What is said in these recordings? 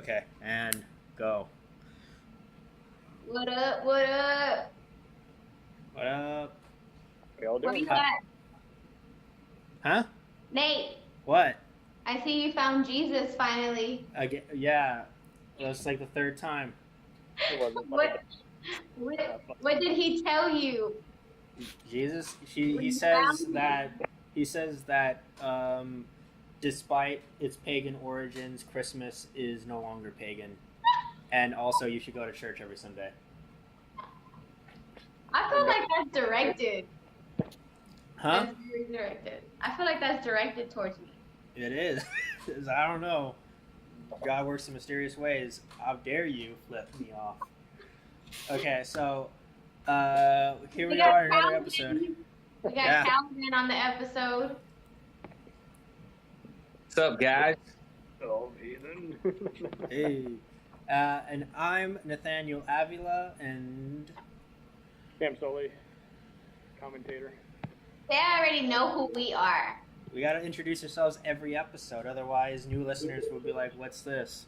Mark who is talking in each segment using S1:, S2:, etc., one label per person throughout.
S1: Okay, and go.
S2: What up? What up?
S1: What up?
S3: We all
S2: Where
S3: doing
S2: you
S3: it.
S2: at?
S1: Huh?
S2: Nate,
S1: What?
S2: I see you found Jesus finally.
S1: Again? Yeah. That's like the third time.
S3: It wasn't funny.
S2: What what did he tell you
S1: Jesus.
S2: when
S1: He
S2: you
S1: says
S2: found him?
S1: that despite its pagan origins, Christmas is no longer pagan, and also you should go to church every Sunday.
S2: I feel like that's directed.
S1: Huh?
S2: That's very directed. I feel like that's directed towards me.
S1: It is. I don't know. God works in mysterious ways. How dare you flip me off? Okay, so here we are in another episode.
S2: We got
S1: Yeah.
S2: Kalvin on the episode.
S4: What's up, guys?
S3: Oh, Ethan.
S1: Hey. And I'm Nathaniel Avila, and
S3: Cam Sully, commentator.
S2: They already know who we are.
S1: we got to introduce ourselves every episode. Otherwise, new listeners will be like, "What's this?"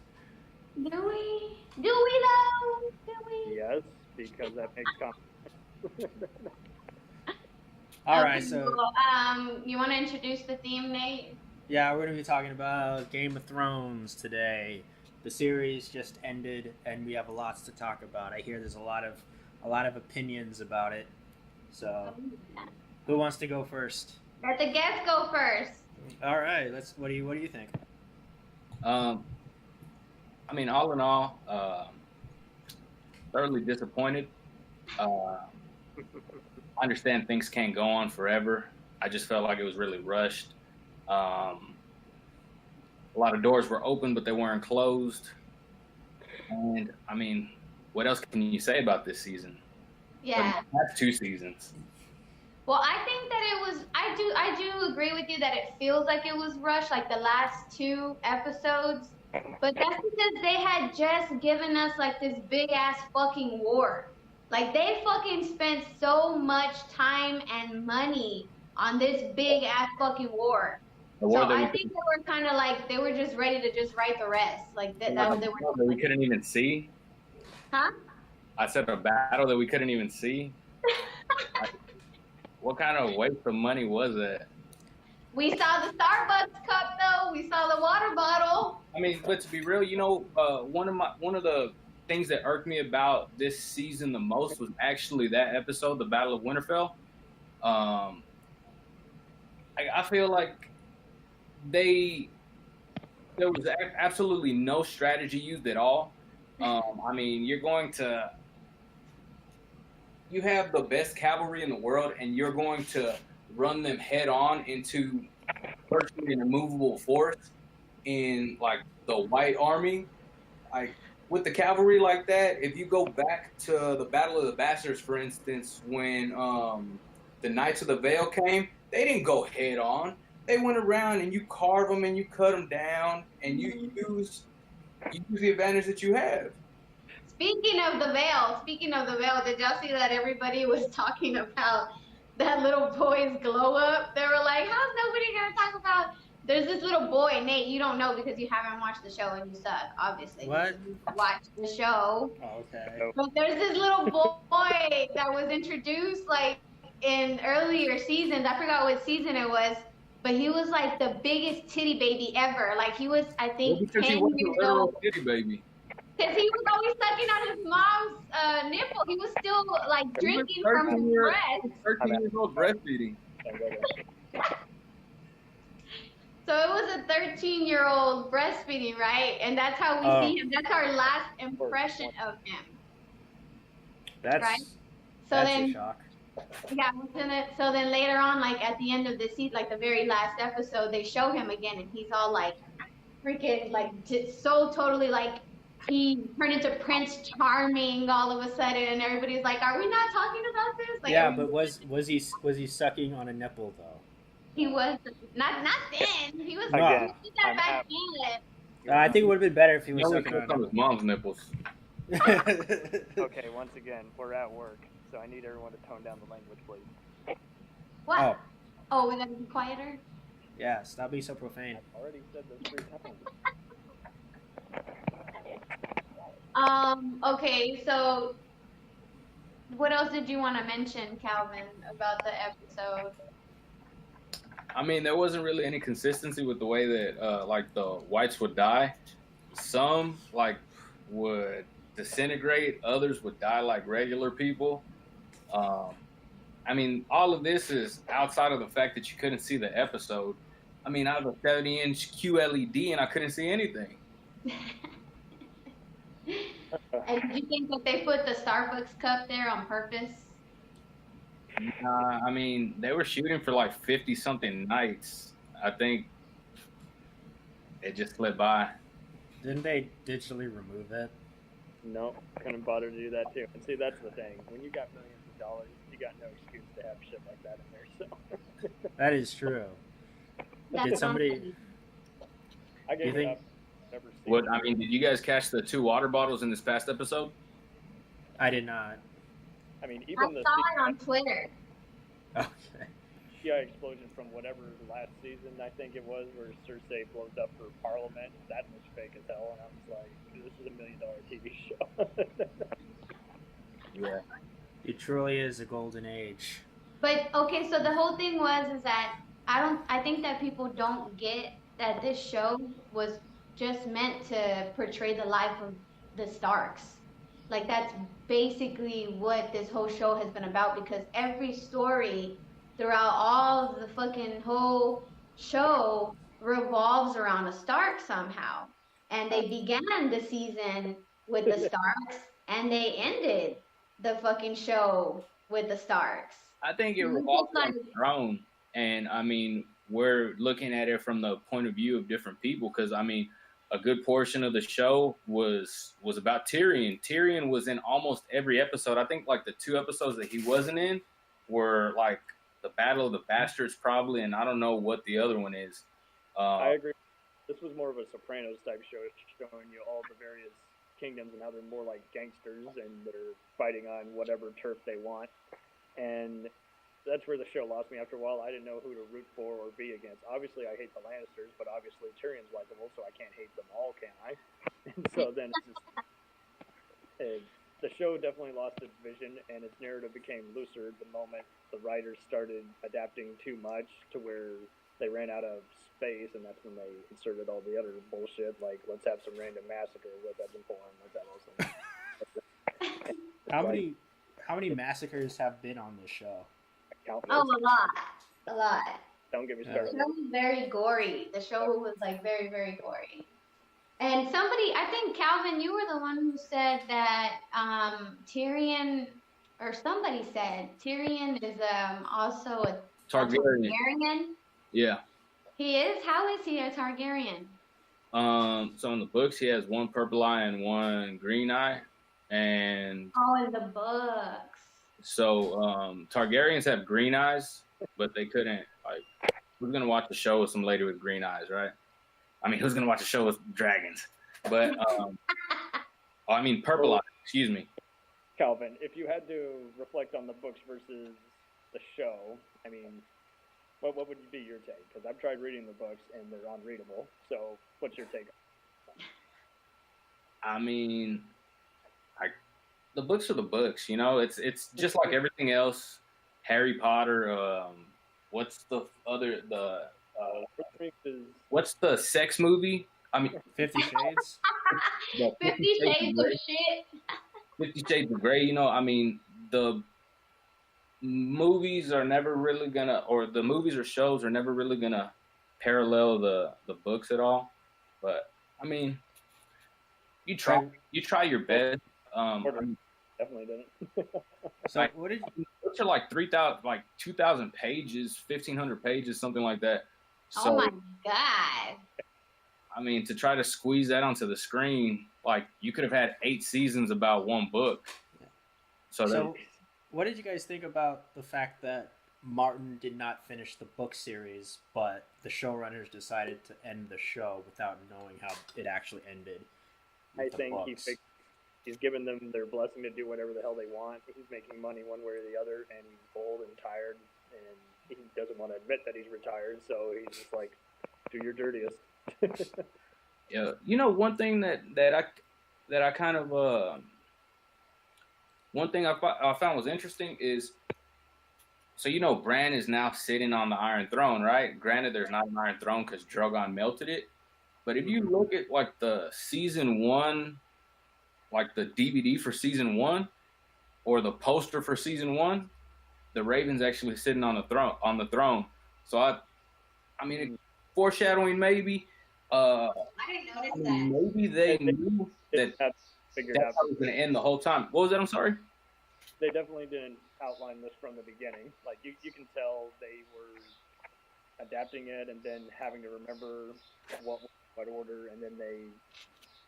S2: Do we? Do we though? Do we?
S3: Yes, because that makes comments.
S1: All
S2: Okay,
S1: right, so
S2: well, you want to introduce the theme, Nate?
S1: yeah, we're gonna be talking about Game of Thrones today. The series just ended, and we have lots to talk about. I hear there's a lot of opinions about it. So, who wants to go first?
S2: Let the guests go first.
S1: All right, let's. What do you think?
S4: I mean, all in all, thoroughly disappointed. I understand things can't go on forever. I just felt like it was really rushed. A lot of doors were open, but they weren't closed. And I mean, what else can you say about this season?
S2: Yeah.
S4: That's 2 seasons.
S2: Well, I think that it was. I do agree with you that it feels like it was rushed, like the last 2 episodes. But that's because they had just given us like this big ass fucking war. Like they fucking spent so much time and money on this big ass fucking war.
S4: The war
S2: So
S4: that
S2: I
S4: we
S2: think they were kind of like they were just ready to just write the rest. Like that they were.
S4: that we couldn't even see.
S2: Huh?
S4: I said a battle that we couldn't even see. What kind of waste of money was that?
S2: We saw the Starbucks cup though. We saw the water bottle.
S4: I mean, but to be real, one of the things that irked me about this season the most was actually that episode, the Battle of Winterfell. I feel like there was absolutely no strategy used at all. I mean, you have the best cavalry in the world, and you're going to run them head on into virtually an immovable force in like the White Army. Like with the cavalry like that, if you go back to the Battle of the Bastards, for instance, when the Knights of the Vale came, they didn't go head on. They went around and you carve them and you cut them down and you use the advantage that you have.
S2: Speaking of the veil, did y'all see that everybody was talking about that little boy's glow up? They were like, how's nobody gonna talk about? There's this little boy, Nate, you don't know because you haven't watched the show and you suck, obviously.
S1: What?
S2: Watch the show.
S1: Oh, okay.
S2: But there's this little boy that was introduced like in earlier seasons. I forgot what season it was, but he was like the biggest titty baby ever. Like he was, I think,
S4: Because he
S2: 10
S4: wasn't a
S2: years
S4: literal
S2: old.
S4: titty baby.
S2: Because he was always sucking on his mom's nipple. He was still like drinking from his breast.
S4: 13 years old breastfeeding.
S2: So it was a 13-year-old breastfeeding, right? And that's how we see him. That's our last impression of him.
S1: That's
S2: Right. So
S1: that's
S2: then,
S1: a shock.
S2: yeah. So then later on, like at the end of the season, like the very last episode, they show him again, and he's all like, freaking like so totally like he turned into Prince Charming all of a sudden, and everybody's like, "Are we not talking about this?" Like,
S1: Yeah, but was he sucking on a nipple though?
S2: he was not then. He was
S3: Again,
S2: he did that back then.
S1: I think it would have been better if he
S4: He
S1: was
S4: only
S1: sucking on
S4: sucked
S1: a
S4: on his mom's nipples.
S1: nipple.
S3: Okay, once again, we're at work, so I need everyone to tone down the language, please.
S2: What? Oh, we gotta be quieter.
S1: Yeah, stop being so profane.
S3: I've already said this 3 times.
S2: Okay, so what else did you want to mention, Calvin, about the episode?
S4: I mean, there wasn't really any consistency with the way that like the whites would die. Some like would disintegrate, others would die like regular people. Um, I mean, all of this is outside of the fact that you couldn't see the episode. I mean, I have a 70-inch QLED and I couldn't see anything.
S2: And do you think that they put the Starbucks cup there on purpose?
S4: I mean, they were shooting for like 50-something nights. I think it just slipped by.
S1: Didn't they digitally remove it?
S3: No, couldn't bother to do that too. And see, that's the thing. When you got millions of dollars, you got no excuse to have shit like that in there. So
S1: That is true. Did somebody?
S3: I gave
S1: You
S3: it
S1: think-
S3: up. Never seen
S4: What
S3: it.
S4: I mean, did you guys catch the 2 water bottles in this past episode?
S1: I did not.
S3: I mean,
S2: I
S3: even the
S2: saw it on Twitter.
S1: Okay.
S3: CGI explosion from whatever last season I think it was, where Cersei blows up for Parliament. That was fake as hell, and I was like, "This is $1 million TV show."
S4: Yeah.
S1: It truly is a golden age.
S2: But okay, so the whole thing is that I think that people don't get that this show was just meant to portray the life of the Starks. Like that's basically what this whole show has been about, because every story throughout all of the fucking whole show revolves around a Stark somehow. And they began the season with the Starks and they ended the fucking show with the Starks.
S4: I think it
S2: Mhm.
S4: revolves
S2: It's
S4: around the throne, and I mean, we're looking at it from the point of view of different people. Because I mean, a good portion of the show was about Tyrion. Tyrion was in almost every episode. I think like the 2 episodes that he wasn't in were like the Battle of the Bastards, probably, and I don't know what the other one is.
S3: I agree. This was more of a Sopranos type show, showing you all the various kingdoms and how they're more like gangsters and they're fighting on whatever turf they want. And that's where the show lost me after a while. I didn't know who to root for or be against. Obviously, I hate the Lannisters, but obviously Tyrion's likable, so I can't hate them all, can I? And so then it's just, the show definitely lost its vision, and its narrative became looser the moment the writers started adapting too much to where they ran out of space, and that's when they inserted all the other bullshit, like let's have some random massacre with Evan Bourne, let's have all some.
S1: How many massacres have been on this show?
S3: Countless.
S2: Oh, a lot.
S3: Don't get me
S1: Yeah.
S2: The
S3: started.
S2: show was very gory. The show was like very, very gory. And somebody, I think Calvin, you were the one who said that Tyrion, or somebody said Tyrion is also a
S4: Targaryen.
S2: Targaryen.
S4: Yeah.
S2: He is. How is he a Targaryen?
S4: So in the books, he has 1 purple eye and 1 green eye, and
S2: Oh, in the books.
S4: so Targaryens have green eyes, but they couldn't like. Who's gonna watch a show with some lady with green eyes, right? I mean, who's gonna watch a show with dragons? But I mean, purple eyes. Excuse me.
S3: Calvin, if you had to reflect on the books versus the show, I mean, what would be your take? Because I've tried reading the books and they're unreadable. So, what's your take?
S4: I mean, the books are the books. You know, it's just like everything else. Harry Potter. What's the other what's the sex movie? I mean,
S1: 50 Shades?
S4: yeah,
S2: 50 Shades of shit.
S4: 50 Shades of Grey. You know, I mean, the movies are never really gonna, or the movies or shows are never really gonna parallel the books at all. But I mean, you try your best.
S3: Definitely didn't.
S1: So what did
S4: books are like 3,000, like 2,000 pages, 1,500 pages, something like that. So
S2: Oh my god.
S4: I mean, to try to squeeze that onto the screen, like you could have had 8 seasons about 1 book.
S1: So what did you guys think about the fact that Martin did not finish the book series, but the showrunners decided to end the show without knowing how it actually ended?
S3: I
S1: with the
S3: think
S1: books?
S3: he's given them their blessing to do whatever the hell they want. He's making money one way or the other, and he's old and tired, and he doesn't want to admit that he's retired, so he's just like, do your dirtiest.
S4: Yeah, you know, one thing that that I kind of one thing I found was interesting is, so Bran is now sitting on the Iron Throne, right? Granted, there's not an Iron Throne because Drogon melted it, but if you look at like the season 1, like the DVD for season 1 or the poster for season 1, the Raven's actually sitting on the throne. So I mean, foreshadowing maybe.
S2: I didn't notice that.
S4: Maybe they knew that
S3: That's
S4: how it was going to end the whole time. What was that? I'm sorry.
S3: They definitely didn't outline this from the beginning. Like you can tell they were adapting it and then having to remember what order, and then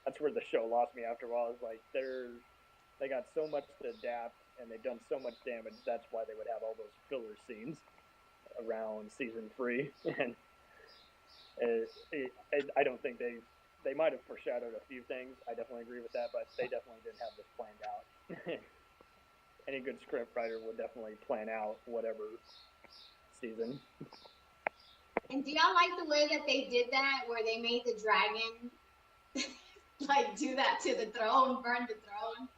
S3: that's where the show lost me after a while. It's like they got so much to adapt and they've done so much damage. That's why they would have all those filler scenes around season 3, and I don't think they might have foreshadowed a few things. I definitely agree with that, but they definitely didn't have this planned out. Any good script writer would definitely plan out whatever season.
S2: And do y'all like the way that they did that, where they made the dragon like do that to the throne, burn the throne?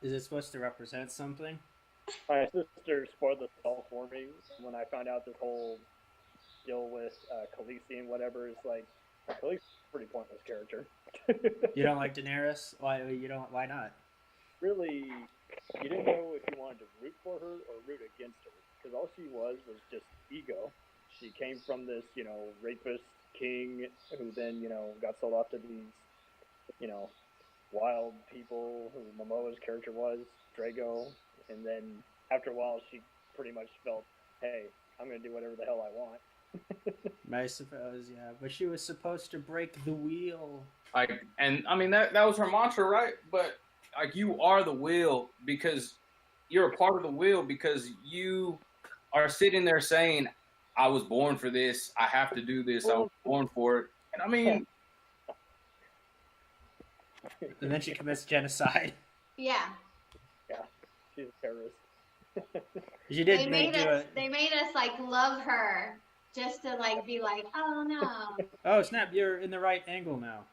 S1: Is it supposed to represent something?
S3: My sister spoiled this all for me when I found out this whole deal with Khaleesi and whatever. It's like, Khaleesi's a pretty pointless character.
S1: You don't like Daenerys? Why not?
S3: Really, you didn't know if you wanted to root for her or root against her, because all she was just ego. She came from this, rapist king who then, got sold off to these, wild people who Momoa's character was, Drago, and then after a while she pretty much felt, hey, I'm going to do whatever the hell I want.
S1: I suppose, yeah. But she was supposed to break the wheel.
S4: That was her mantra, right? But you are the wheel because you're a part of the wheel, because you are sitting there saying, I was born for this. I have to do this. I was born for it. And
S1: and then she commits genocide.
S2: Yeah.
S3: Yeah, she's a terrorist.
S1: She did.
S2: They made us like love her just to like be like, oh no.
S1: Oh snap! You're in the right angle now.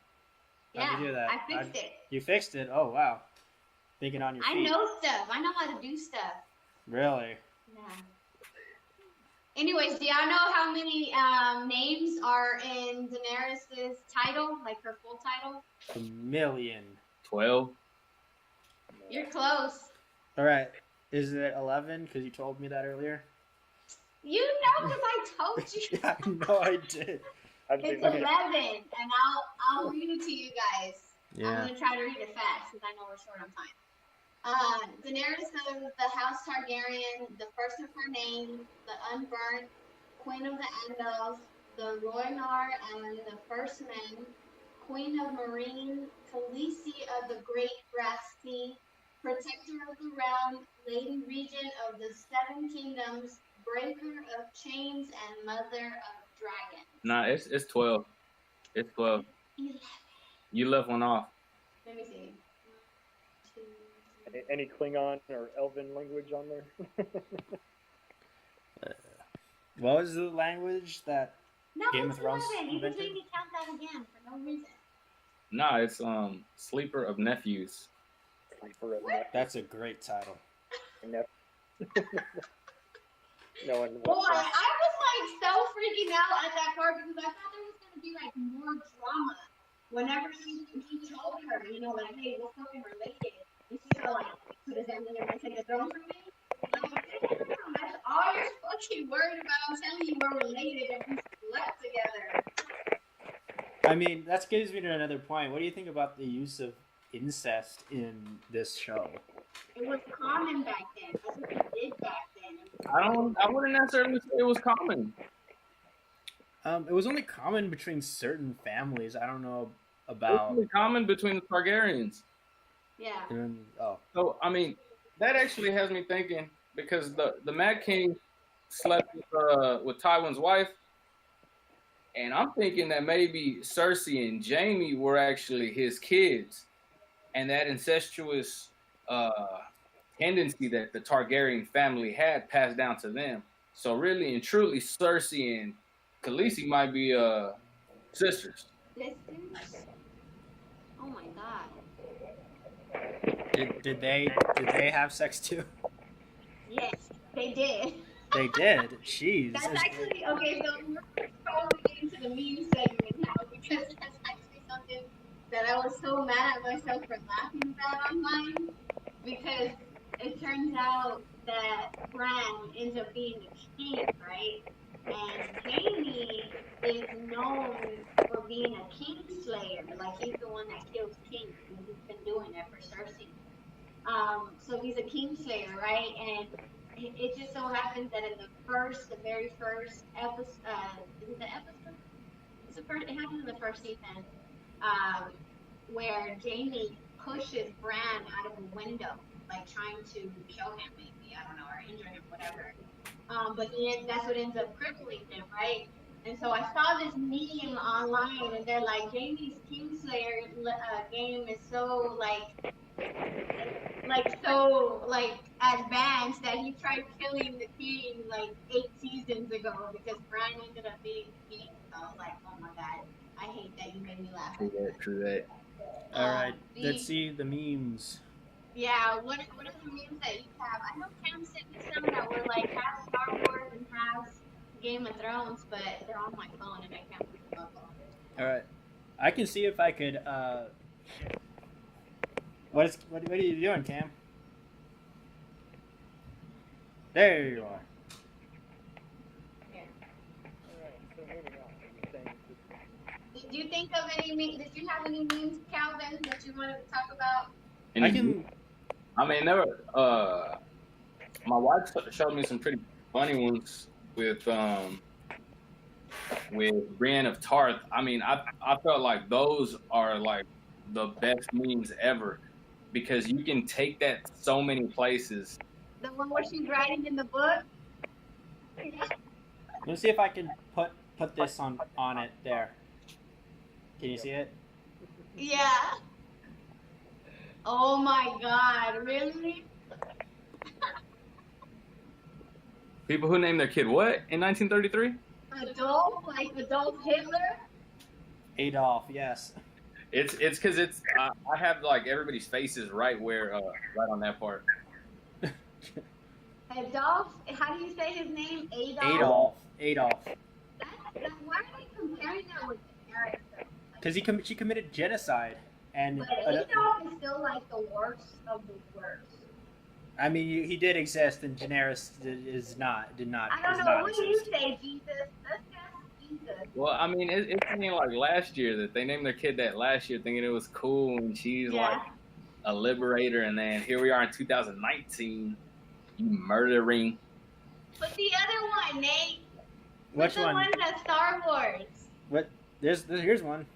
S2: Yeah,
S1: how'd you do that?
S2: I fixed it.
S1: You fixed it? Oh wow. Thinking on your feet.
S2: I know stuff. I know how to do stuff.
S1: Really?
S2: Yeah. Anyways, do y'all know how many names are in Daenerys' title, like her full title?
S1: 1,000,000.
S4: 12.
S2: You're close.
S1: All right. Is it 11? Because you told me that earlier.
S2: You know, because I told you.
S1: Yeah, I know I did.
S2: It's 11, and I'll read it to you guys.
S1: Yeah.
S2: I'm gonna try to read it fast because I know we're short on time. Daenerys of the House Targaryen, the first of her name, the Unburnt, Queen of the Andals, the Rhoynar and the First Men, Queen of Meereen, Khaleesi of the Great Grass Sea, Protector of the Realm, Lady Regent of the Seven Kingdoms, Breaker of Chains, and Mother of Dragons.
S4: Nah, it's 12. It's 12.
S2: 11.
S4: You left one off.
S2: Let me see.
S3: Any Klingon or Elven language on there?
S1: What was the language that
S2: No,
S1: Game
S2: it's
S1: of Thrones
S2: 11. You just
S1: invented?
S2: made me count that again for no reason.
S4: Nah, it's Sleeper of Nephews.
S1: That's a great title.
S3: No one.
S2: Boy, I was like so freaking out at that part because I thought there was gonna be like more drama. Whenever he told her, like, hey, we're fucking related. And she's all like, so does that mean you're gonna take a throne from me? I'm like, damn, that's all you're fucking worried about. I'm telling you we're related and we slept together.
S1: I mean, that gives me to another point. What do you think about the use of incest in this show?
S2: It was common back then. That's what they did back then.
S4: I wouldn't necessarily say it was common.
S1: It was only common between certain families. I don't know
S4: It
S1: about.
S4: was with the Targaryens.
S2: Yeah.
S4: So that actually has me thinking, because the Mad King slept with Tywin's wife, and I'm thinking that maybe Cersei and Jaime were actually his kids, and that incestuous tendency that the Targaryen family had passed down to them. So really and truly, Cersei and Khaleesi might be sisters.
S2: Sisters? Oh my god.
S1: Did they have sex too?
S2: Yes, they did.
S1: They did. Jeez.
S2: That's actually okay. So we're probably getting to the meme segment now because that's actually something that I was so mad at myself for laughing about online because it turns out that Bran ends up being a king, right? And Jamie is known for being a king slayer. Like he's the one that kills kings, and he's been doing it for Cersei. So he's a king slayer, right? And it just so happens that in the very first episode, is it the episode? It's the first. It happens in the first season, um, where Jamie pushes Bran out of a window, like trying to kill him, maybe I don't know, or injure him, whatever. But that's what ends up crippling him, right? And so I saw this meme online, and they're like, Jamie's Kingslayer game is so like advanced that he tried killing the king like 8 seasons ago because Brian ended up being king. So I was like, oh my god, I hate that you made me laugh.
S4: True that.
S1: All right, let's see the memes.
S2: Yeah, what are the memes that you have? I know Cam sent me some that were like half Star Wars and half Game of Thrones, but they're on my phone and I can't pick them up.
S1: All right, I can see if I could. What are you doing, Cam? There you are.
S2: Did you think of any memes? Did you have any memes, Kalvin, that you wanted to talk about?
S4: I mean, never. My wife showed me some pretty funny ones with Brienne of Tarth. I mean, I felt like those are like the best memes ever because you can take that so many places.
S2: The one where she's writing in the book.
S1: Let's see if I can put this on it there. Can you see it?
S2: Yeah. Oh my god, really?
S4: People who named their kid what in 1933?
S2: Adolf, like Adolf Hitler?
S1: Adolf, yes.
S4: It's because I have like everybody's faces right right on that part.
S2: Adolf, how do you say his name?
S1: Adolf.
S2: Why are they comparing that with Daenerys?
S1: Because she committed genocide, and
S2: but Adolf is still like the worst of the worst.
S1: I mean, he did exist, and Daenerys did not.
S2: I don't know. What do you say, Jesus? Let's guess Jesus.
S4: Well, I mean, it's something like last year that they named their kid that last year, thinking it was cool, and she's like a liberator, and then here we are in 2019, you murdering.
S2: But the other one, Nate.
S1: Which one?
S2: The one that's Star Wars.
S1: What? Here's one.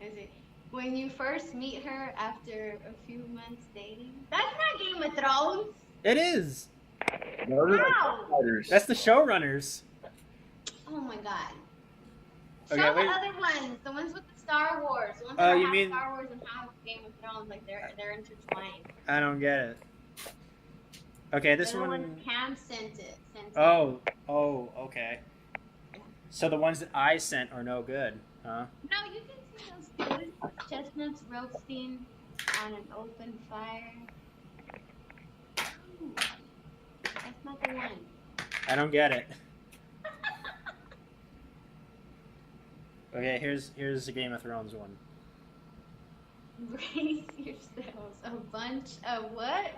S2: Is it when you first meet her after a few months dating? That's not Game of Thrones.
S1: It is.
S2: Wow.
S1: That's the showrunners.
S2: Oh my god.
S1: Okay,
S2: Show the other ones, the ones with the Star Wars, the ones that have Star Wars and have Game of Thrones, like they're intertwined.
S1: I don't get it. Okay, this one.
S2: Cam sent it.
S1: Oh, okay. So the ones that I sent are no good, huh?
S2: No, you can see those good. Chestnuts roasting on an open fire. Ooh, that's not the one.
S1: I don't get it. Okay, here's the Game of Thrones one.
S2: Brace yourselves. A bunch of what?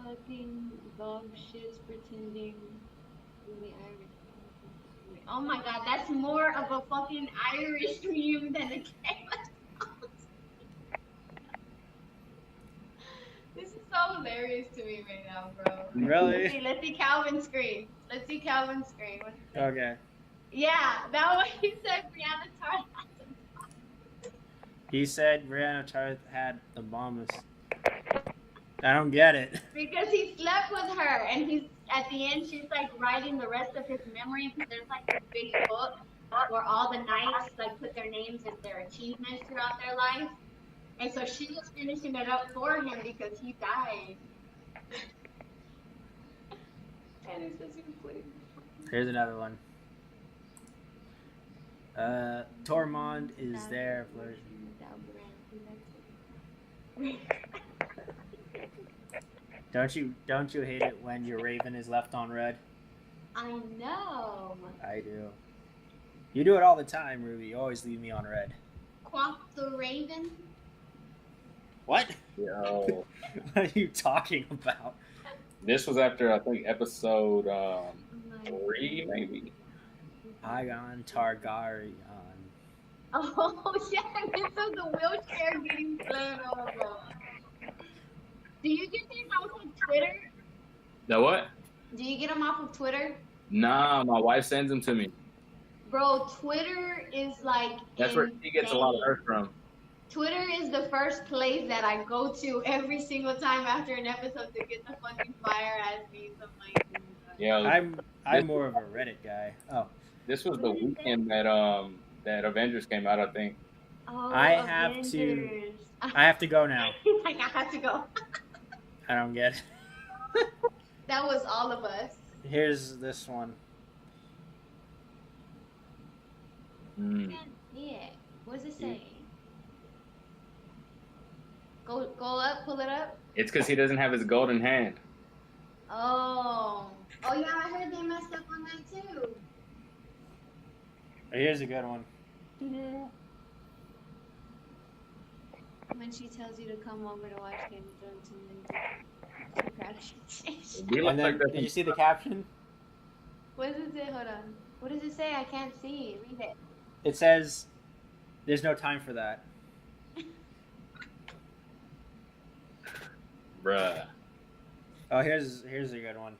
S2: Fucking dog shits pretending to be Irish. Oh my god, that's more of a fucking Irish meme than a Game of Thrones. This is so hilarious to me right now, bro.
S1: Really?
S2: Let's see Kalvin's screen.
S1: Okay.
S2: Yeah, that one he said Brianna Tarth had the bomb.
S1: He said Brianna Tarth had the bombest. I don't get it.
S2: Because he slept with her, and he's at the end. She's like writing the rest of his memories. There's like this big book where all the knights like put their names and their achievements throughout their life. And so she was finishing it up for him because he died. And it's just complete.
S1: Here's another one. Tormund is there. Don't you hate it when your Raven is left on red?
S2: I know.
S1: I do. You do it all the time, Ruby. You always leave me on red.
S2: Quack the Raven.
S1: What?
S5: Yo.
S1: What are you talking about?
S5: This was after, I think, episode 3, maybe.
S1: Aegon Targaryen.
S2: Oh, yeah, this is the wheelchair getting blown over. Do you get these off of Twitter?
S5: The what?
S2: Do you get them off of Twitter?
S5: Nah, my wife sends them to me.
S2: Bro, Twitter is like
S5: That's where she gets a lot of hers from.
S2: Twitter is the first place that I go to every single time after an episode to get the fucking fire ass memes. I'm like,
S5: Yeah,
S1: I'm more of a Reddit guy. Oh.
S5: this was the weekend that that Avengers came out, I think.
S2: oh,
S1: I have to go now.
S2: Like, I have to go.
S1: I don't get it.
S2: That was all of us.
S1: Here's this one.
S2: Yeah. What does it say? Go up, pull it up.
S5: It's because he doesn't have his golden hand.
S2: Oh. Oh yeah, I heard they messed up on that too.
S1: Here's a good one.
S2: When she tells you to come over to watch Game of Thrones and then caption.
S5: We look
S1: And then,
S5: like that.
S1: did you see the caption?
S2: What does it say? Hold on. What does it say? I can't see. Read it.
S1: It says, "There's no time for that."
S5: Bruh.
S1: Oh, here's a good one.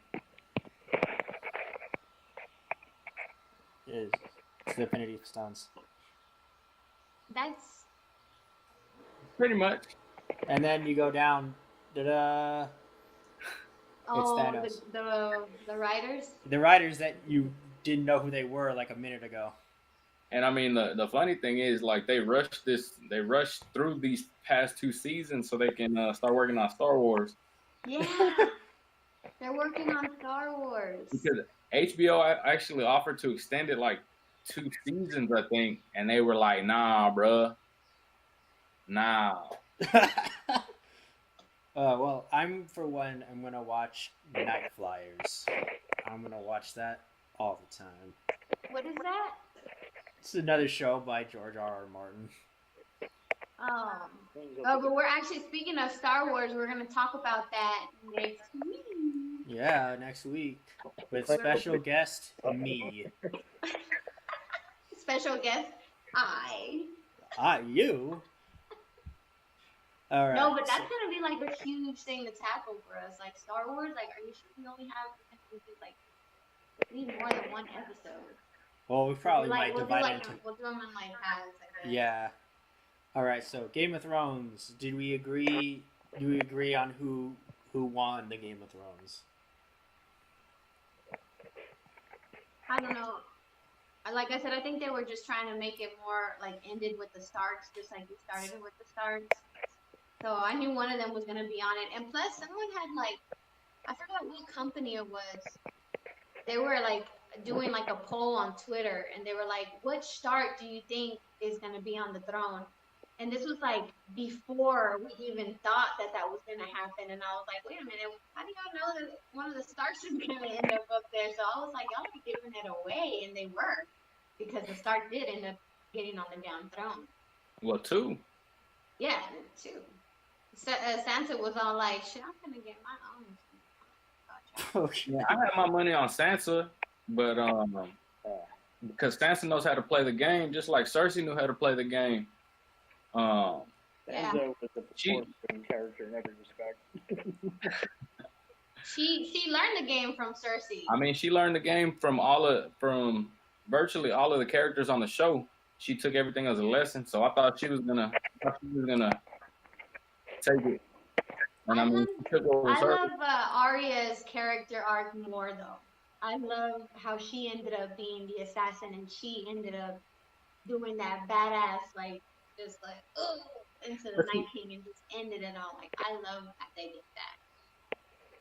S1: It's the Infinity Stones.
S2: That's
S5: Pretty much.
S1: And then you go down. Da-da. Thanos.
S2: the writers.
S1: The writers that you didn't know who they were like a minute ago.
S5: And I mean, the funny thing is, like, they rushed through these past 2 seasons so they can start working on Star Wars.
S2: Yeah. They're working on Star Wars.
S5: Because HBO actually offered to extend it like 2 seasons, I think, and they were like, "Nah, bruh, nah."
S1: Well, I'm gonna watch Night Flyers. I'm gonna watch that all the time.
S2: What is that?
S1: It's another show by George R.R. Martin.
S2: Oh, but we're actually, speaking of Star Wars, we're going to talk about that next week.
S1: Yeah, next week with special guest me.
S2: Special guest, I.
S1: You. All right.
S2: No, but that's going to be like a huge thing to tackle for us. Like Star Wars, like, are you sure we only have, like, we need more than one episode?
S1: Well, we probably might
S2: we'll
S1: divide
S2: do
S1: into.
S2: we'll do them in like halves. Like
S1: Yeah. All right. So Game of Thrones. Did we agree? Do we agree on who won the Game of Thrones?
S2: I don't know. Like I said, I think they were just trying to make it more like ended with the Starks, just like we started with the Starks. So I knew one of them was gonna be on it, and plus someone had like, I forgot what company it was. They were like doing like a poll on Twitter, and they were like, which Stark do you think is going to be on the throne? And this was like before we even thought that was going to happen. And I was like, wait a minute, how do y'all know that one of the Starks is going to end up there? So I was like, y'all are giving it away. And they were, because the Stark did end up getting on the damn throne.
S5: Well, 2.
S2: Yeah, 2. Sansa was all like, shit, I'm going to get my own.
S1: Okay.
S5: Yeah, I had my money on Sansa, but because Sansa knows how to play the game, just like Cersei knew how to play the game.
S2: Yeah.
S3: Sansa was a performing character in every respect.
S2: She learned the game from Cersei.
S5: I mean, she learned the game from virtually all of the characters on the show. She took everything as a lesson, so I thought she was gonna take it. And I mean, she took over
S2: I
S5: Cersei.
S2: love Arya's character arc more, though. I love how she ended up being the assassin, and she ended up doing that badass, like, just like, oh, into the Night King, and just ended it all. Like, I love that they did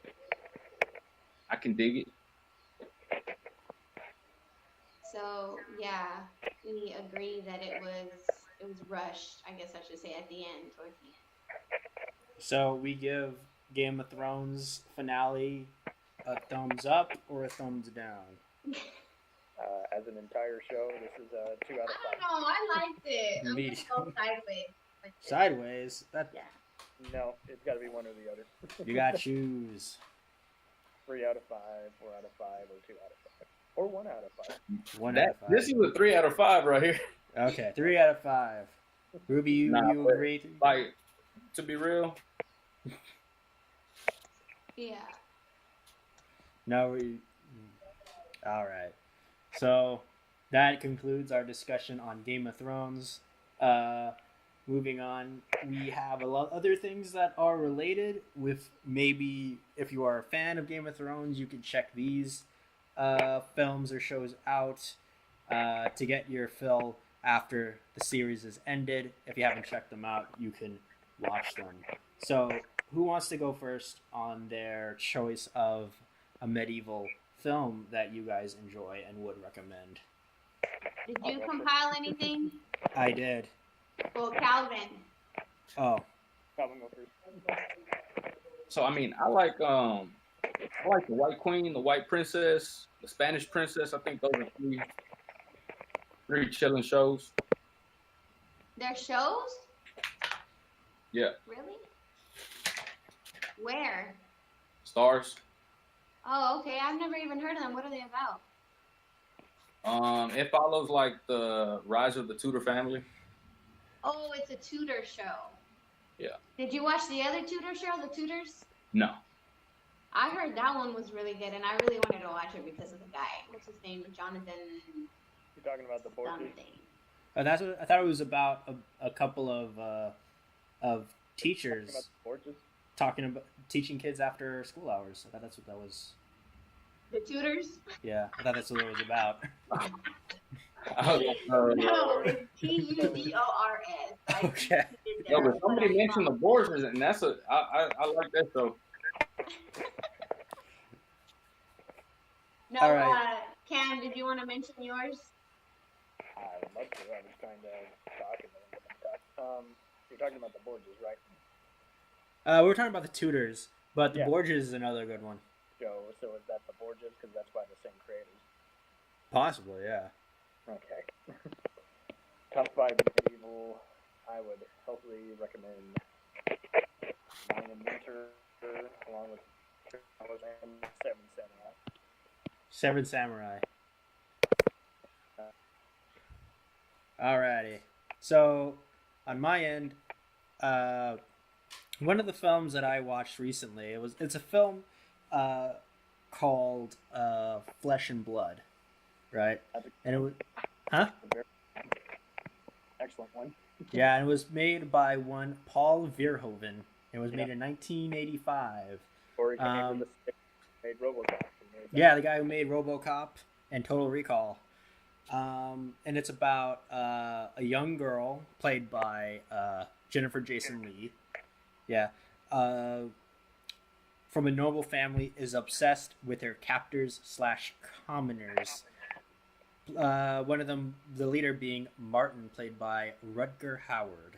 S2: that.
S5: I can dig it.
S2: So yeah, we agree that it was was rushed, I guess I should say, at the end, towards the end.
S1: So we give Game of Thrones finale a thumbs up or a thumbs down?
S3: As an entire show, this is a 2 out of 5.
S2: I don't know. I liked it. I'm
S1: Me
S2: gonna go sideways.
S1: Sideways? That
S2: Yeah.
S3: No, it's got to be one or the other.
S1: you got to choose.
S3: 3 out of 5, 4 out of 5, or 2 out of 5, or 1 out of 5.
S1: 1 out of 5.
S5: This is a 3 out of 5 right here.
S1: Okay, 3 out of 5. Ruby, you
S5: Nah,
S1: agree?
S5: Like, to be real,
S2: Yeah.
S1: No, all right. So that concludes our discussion on Game of Thrones. Moving on, we have a lot other things that are related with maybe if you are a fan of Game of Thrones, you can check these films or shows out to get your fill after the series is ended. If you haven't checked them out, you can watch them. So who wants to go first on their choice of a medieval film that you guys enjoy and would recommend?
S2: Did you compile anything?
S1: I did.
S2: Well, Calvin.
S1: Oh,
S3: Calvin, go first.
S5: so I mean, I like the White Queen, the White Princess, the Spanish Princess. I think those are three chilling shows.
S2: Their shows?
S5: Yeah.
S2: Really? Where?
S5: Stars.
S2: Oh, okay. I've never even heard of them. What are they about?
S5: It follows like the rise of the Tudor family.
S2: Oh, it's a Tudor show.
S5: Yeah.
S2: Did you watch the other Tudor show, The Tudors?
S5: No.
S2: I heard that one was really good, and I really wanted to watch it because of the guy. What's his name? Jonathan
S3: You're talking about the Borgias?
S2: something.
S1: oh, that's what I thought it was about. A couple of teachers
S3: Talking about the Borgias?
S1: talking about teaching kids after school hours. I thought that's what that was.
S2: The Tudors?
S1: Yeah, I thought that's what it was about.
S2: No, it's Tudors. Like,
S1: Okay.
S5: No, but somebody mentioned the Borgias, and that's I like that show.
S2: No,
S1: All right.
S2: Cam, did you want to mention yours?
S3: I would love to. I was trying to talk and then you're talking about the Borgias, right?
S1: We were talking about the Tudors, but the
S3: Yeah.
S1: Borgias is another good one.
S3: So is that the Borgias? Because that's by the same creators.
S1: Possibly, yeah.
S3: Okay. Top 5 medieval. I would healthily recommend Wine and Winter, along with and Seven Samurai.
S1: Seven Samurai. Alrighty. So, on my end, one of the films that I watched recently, it's a film called Flesh and Blood, right? And it was, huh?
S3: Excellent one.
S1: Yeah, and it was made by one Paul Verhoeven. It was made in 1985.
S3: Or he came with the made RoboCop.
S1: Yeah, the guy who made RoboCop and Total Recall. And it's about a young girl played by Jennifer Jason Leigh. Yeah. From a noble family, is obsessed with her captors / commoners. One of them, the leader being Martin, played by Rutger Hauer.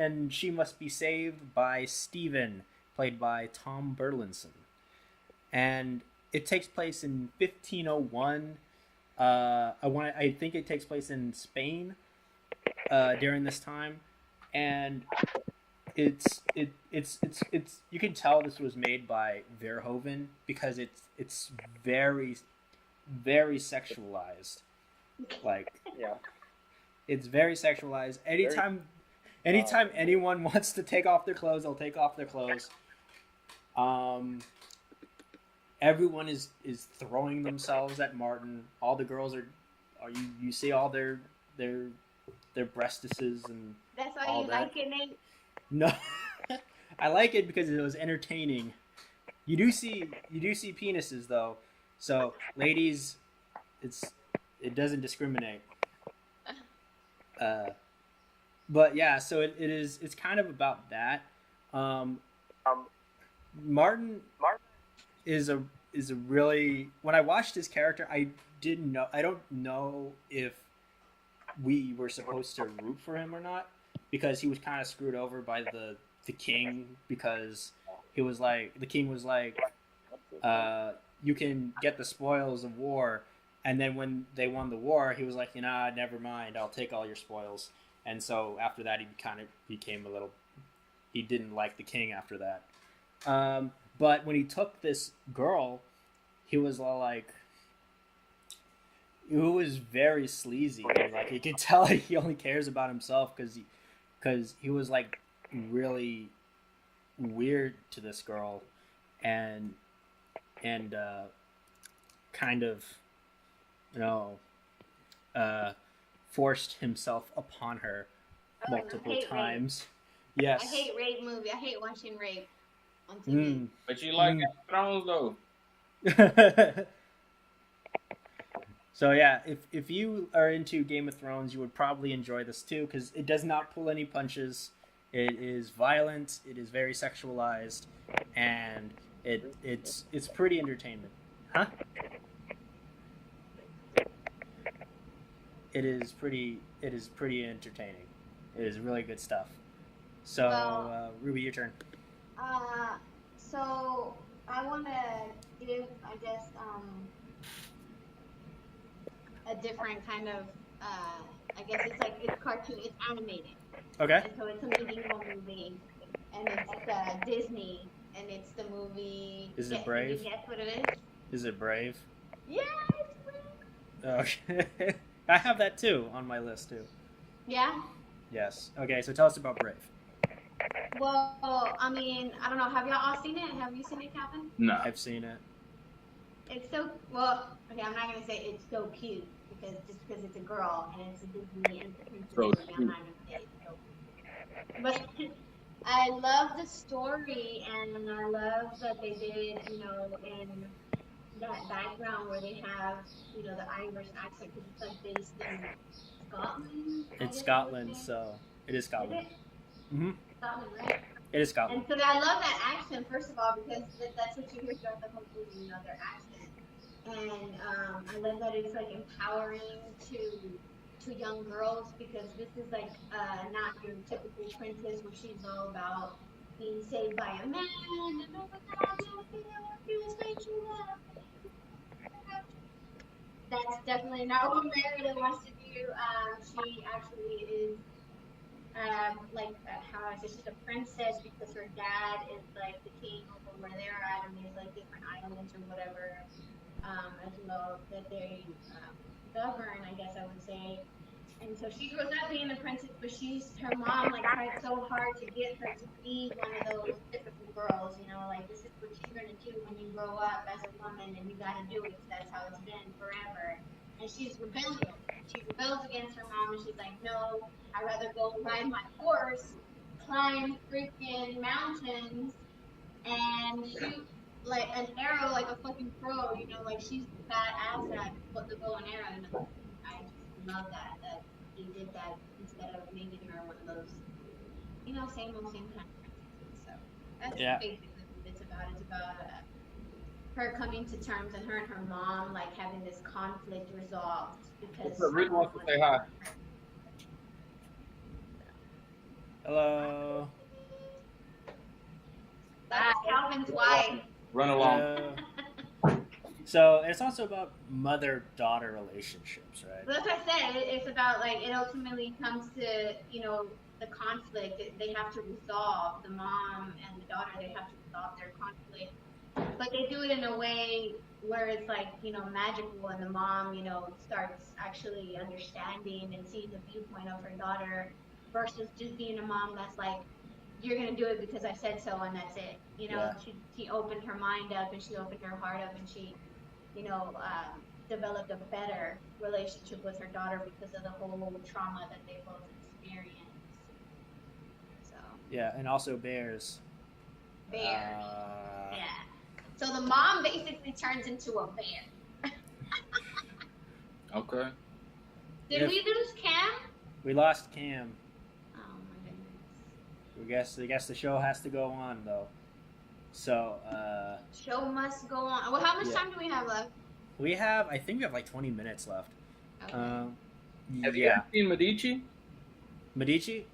S1: And she must be saved by Stephen, played by Tom Burlinson. And it takes place in 1501. I think it takes place in Spain during this time, and it's you can tell this was made by Verhoeven because it's very, very sexualized. Like,
S3: Yeah.
S1: it's very sexualized. Anytime anyone wants to take off their clothes, they'll take off their clothes. Everyone is throwing themselves at Martin. All the girls are you see all their breastises and
S2: That's why
S1: all
S2: you
S1: that.
S2: like it, Nate?
S1: No. I like it because it was entertaining. You do see penises though. So ladies, it doesn't discriminate. But yeah, so it's kind of about that. Martin is is really, when I watched his character, I don't know if we were supposed to root for him or not, because he was kind of screwed over by the king, because he was like, the king was like, you can get the spoils of war, and then when they won the war, he was like, nah, never mind, I'll take all your spoils. And so after that, he kind of became a little, he didn't like the king after that. But when he took this girl, he was all like, it was very sleazy. Like, you could tell he only cares about himself, because he was like really weird to this girl, and kind of, forced himself upon her multiple times.
S2: Rape.
S1: Yes.
S2: I hate rape movie. I hate watching rape on TV.
S5: But you like Game of Thrones though.
S1: So yeah, if you are into Game of Thrones, you would probably enjoy this too, because it does not pull any punches. It is violent. It is very sexualized, and it's pretty entertainment, huh? It is pretty entertaining. It is really good stuff. So
S2: Well,
S1: Ruby, your turn.
S2: So I want to give, I guess, a different kind of, I guess it's cartoon, it's animated.
S1: Okay.
S2: And so it's a medieval movie, and it's Disney, and it's the movie.
S1: Is it Brave?
S2: Can you guess what it is?
S1: Is it Brave?
S2: Yeah, it's Brave.
S1: Okay. I have that too on my list too.
S2: Yeah?
S1: Yes. Okay, so tell us about Brave.
S2: Well, I mean, I don't know. Have y'all all seen it? Have you seen it, Kalvin?
S5: No.
S1: I've seen it.
S2: It's so, well, okay, I'm not going to say it's so cute, because it's a girl, and it's a Disney and princess
S5: So
S2: movie, I'm not going to say it's so cute. But I love the story, and I love that they did, in that background where they have, the Irish accent, because it's like based in Scotland.
S1: It's Scotland, so it is Scotland.
S2: Is it?
S1: Mm-hmm.
S2: Scotland, right?
S1: It is Scotland.
S2: And so I love that accent, first of all, because that's what you hear throughout the whole movie, their accent. And I love that it's like empowering to young girls, because this is like not your typical princess where she's all about being saved by a man and oh my God, that's definitely not what Merida wants to do. She actually is how I say, she's a princess because her dad is like the king over where they're at, and there's like different islands or whatever, as well, that they govern, I guess I would say. And so she grows up being a princess, but her mom like tried so hard to get her to be one of those typical girls, like this is what you're gonna do when you grow up as a woman, and you gotta do it, 'cause that's how it's been forever. And she's rebellious. She rebels against her mom, and she's like, no, I'd rather go ride my horse, climb freaking mountains, and shoot like an arrow like a fucking pro, like she's badass at the bow and arrow. And I just love that he did that instead of making her one of those, same old same kind of princesses. So that's basically what it's about. It's about her coming to terms, and her mom like having this conflict resolved because.
S5: Rick wants to say hi.
S1: Hello.
S2: That's Kalvin's wife.
S5: Run along.
S1: So it's also about mother-daughter relationships, right?
S2: Well, that's what I said. It's about like it ultimately comes to the conflict they have to resolve. The mom and the daughter, they have to resolve their conflict, but they do it in a way where it's like magical, and the mom starts actually understanding and seeing the viewpoint of her daughter versus just being a mom that's like, you're gonna do it because I said so, and that's it. She opened her mind up, and she opened her heart up, and she developed a better relationship with her daughter because of the whole trauma that they both experienced. So.
S1: Yeah, and also bears.
S2: Bears. Yeah. So the mom basically turns into a bear.
S5: Okay.
S2: Did we lose Cam?
S1: We lost Cam.
S2: Oh my goodness.
S1: I guess the show has to go on though. So
S2: Show must go on. Well, how much
S1: Yeah.
S2: time do we have left?
S1: I think we have like 20 minutes left.
S2: Okay.
S5: Have you
S1: Yeah.
S5: guys seen Medici?
S1: Medici?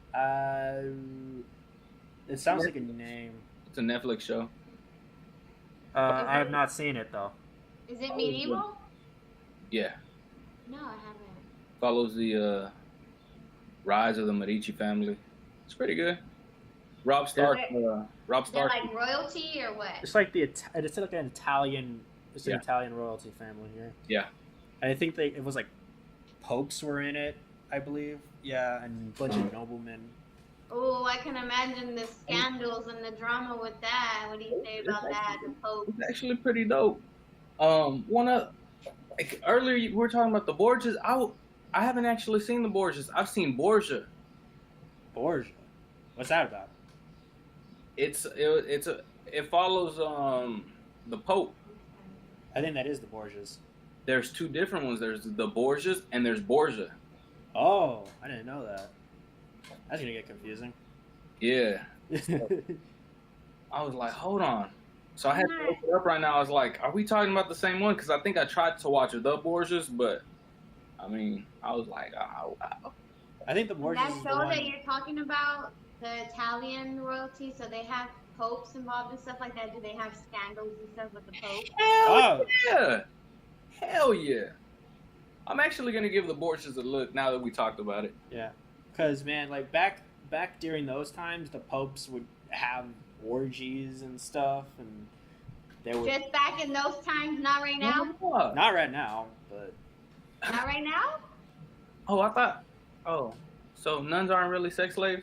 S1: It sounds like a name.
S5: It's a Netflix show.
S1: I have not seen it though.
S2: Is it medieval?
S5: Yeah,
S2: No, I haven't.
S5: follows the rise of the Medici family. It's pretty good. Rob Stark. Rob
S2: Is there
S5: Stark.
S2: like royalty or what?
S1: It's like it's like an Italian. It's an
S5: Yeah.
S1: Italian royalty family here.
S5: Yeah.
S1: I think it was like popes were in it, I believe. Yeah, and a bunch of noblemen.
S2: Oh, I can imagine the scandals and the drama with that. What do you say about that? The Pope.
S5: It's actually pretty dope. Earlier we were talking about the Borgias. I haven't actually seen the Borgias. I've seen Borgia.
S1: Borgia. What's that about?
S5: It follows the Pope.
S1: I think that is the Borgias.
S5: There's two different ones. There's the Borgias and there's Borgia.
S1: Oh, I didn't know that. That's gonna get confusing.
S5: Yeah. I was like, hold on. So I had to look it up right now. I was like, are we talking about the same one? Because I think I tried to watch the Borgias, but I mean, I was like, oh, wow.
S1: I think the Borgias
S2: That
S1: is the
S2: show
S1: one.
S2: that you're talking about, the Italian royalty, so they have popes involved and stuff like that. Do they have scandals and stuff with the Pope?
S5: Hell yeah. Hell yeah. I'm actually going to give the Borgias a look now that we talked about it.
S1: Yeah, because man, like back during those times, the popes would have orgies and stuff, and they would
S2: Just back in those times, not right now?
S1: not right now, but
S2: Not right now?
S5: Oh, I thought. Oh, so nuns aren't really sex slaves?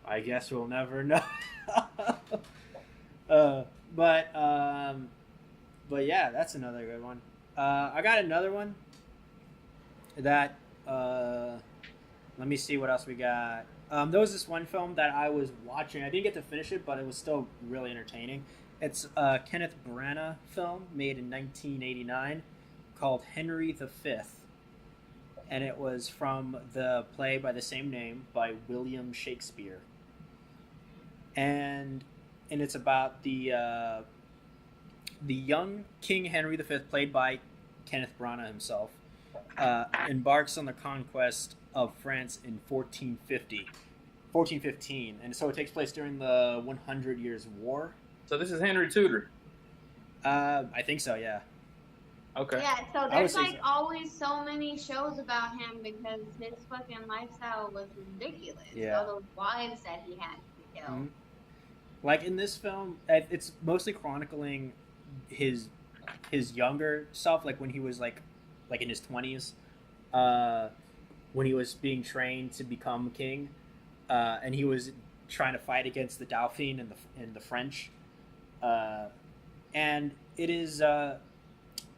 S1: I guess we'll never know. But yeah, that's another good one. I got another one that let me see what else we got. There was this one film that I was watching. I didn't get to finish it, but it was still really entertaining. It's a Kenneth Branagh film made in 1989 called Henry V, and it was from the play by the same name by William Shakespeare. And it's about the young King Henry V, played by Kenneth Branagh himself, embarks on the conquest of France in 1415, and so it takes place during the 100 Years' War.
S5: So this is Henry Tudor.
S1: I think so, yeah.
S5: Okay.
S2: Yeah, so
S1: would
S2: there's
S1: say
S2: like
S1: so.
S2: always so many shows about him because his fucking lifestyle was ridiculous.
S1: Yeah.
S2: All those wives that he had to kill.
S1: Mhm. Like in this film, it's mostly chronicling his younger self, like when he was like in his 20s, when he was being trained to become king, and he was trying to fight against the Dauphin and the French, and it is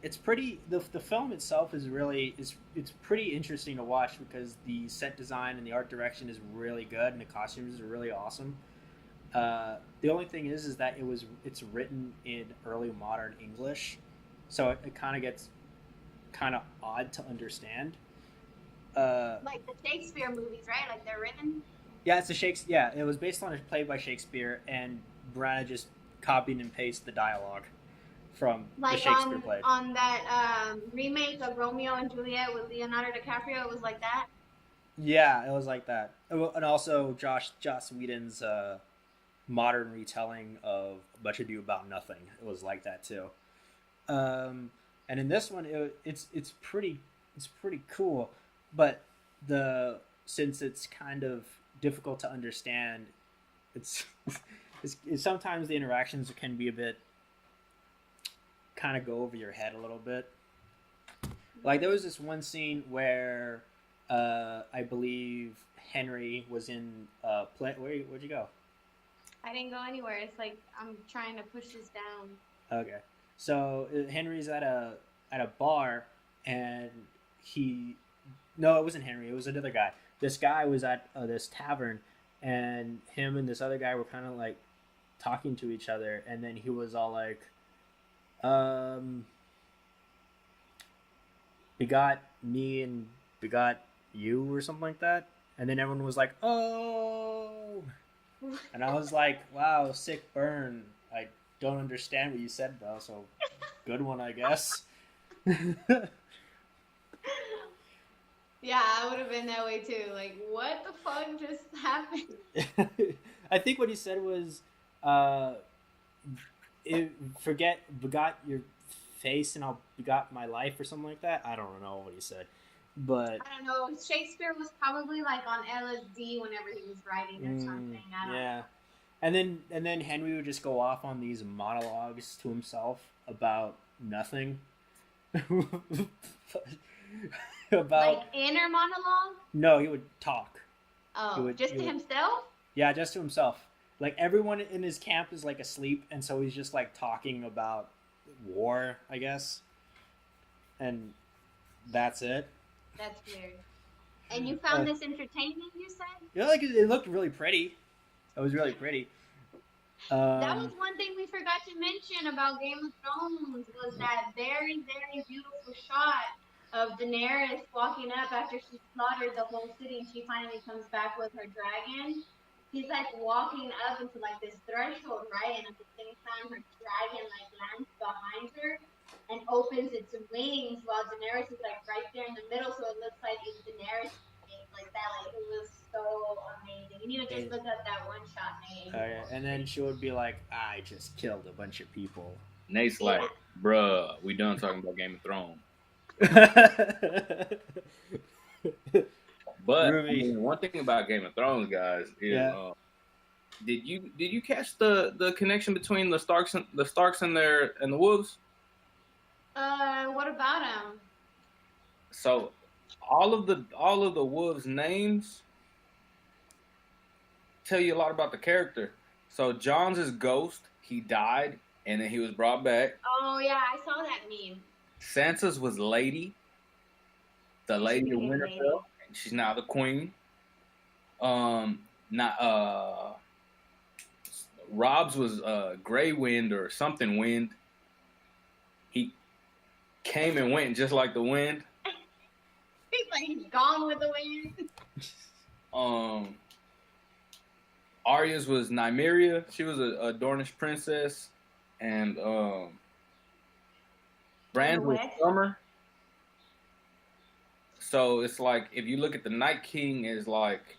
S1: it's pretty. The film itself is really it's pretty interesting to watch because the set design and the art direction is really good and the costumes are really awesome. The only thing is that it's written in early modern English, so it kind of gets kind of odd to understand.
S2: Like the Shakespeare movies, right? Like they're written.
S1: Yeah, it's a Shakespeare. Yeah, it was based on a play by Shakespeare, and Branagh just copied and pasted the dialogue from
S2: Like
S1: the Shakespeare play.
S2: on that remake of Romeo and Juliet with Leonardo DiCaprio, it was like that.
S1: Yeah, it was like that, and also Joss Whedon's modern retelling of Much Ado About Nothing. It was like that too. And in this one, it's pretty cool, but since it's kind of difficult to understand, it's sometimes the interactions can be a bit kind of go over your head a little bit. Like there was this one scene where I believe Henry was in play. Where'd you go?
S2: I didn't go anywhere. It's like I'm trying to push this down.
S1: Okay, so Henry's at a bar, and no, it wasn't Henry. It was another guy. This guy was at this tavern, and him and this other guy were kind of like talking to each other, and then he was all like, begot me and begot you or something like that, and then everyone was like, oh, And I was like, wow, sick burn. I don't understand what you said though, so good one, I guess.
S2: Yeah, I would have been that way too. Like, what the fuck just happened?
S1: I think what he said was, uh, forget begot your face and I'll begot my life or something like that. I don't know what he said, but
S2: I don't know. Shakespeare was probably like on LSD whenever he was writing or something. I don't
S1: yeah.
S2: know.
S1: And then Henry would just go off on these monologues to himself about nothing. About
S2: Like inner monologue?
S1: no, he would talk.
S2: Oh, just to himself?
S1: Yeah, just to himself. Like everyone in his camp is like asleep, and so he's just like talking about war, I guess. And that's it.
S2: That's weird. And you found this entertaining, you said?
S1: Yeah, like it looked really pretty. It was really pretty.
S2: That was one thing we forgot to mention about Game of Thrones was that very, very beautiful shot of Daenerys walking up after she slaughtered the whole city and she finally comes back with her dragon. He's like walking up into like this threshold, right? And at the same time, her dragon like lands behind her and opens its wings while Daenerys is like right there in the middle, so it looks like it's Daenerys like that. Like it was so amazing. You need to just look up that one shot, Nate.
S1: and then she would be like, "I just killed a bunch of people."
S5: Nate's like, bruh, we done talking about Game of Thrones. But I mean, one thing about Game of Thrones, guys, is did you catch the connection between the Starks and the Wolves?
S2: What about them?
S5: So all of the Wolves' names tell you a lot about the character. So Jon's Ghost, he died and then he was brought back.
S2: Oh yeah, I saw that meme.
S5: Sansa's was Lady, the Lady of Winterfell. She's now the queen. Rob's was Grey Wind or something Wind. He came and went just like the wind.
S2: He's like gone with the wind.
S5: Arya's was Nymeria. She was a Dornish princess, and Bran's was Summer. So it's like if you look at the Night King as like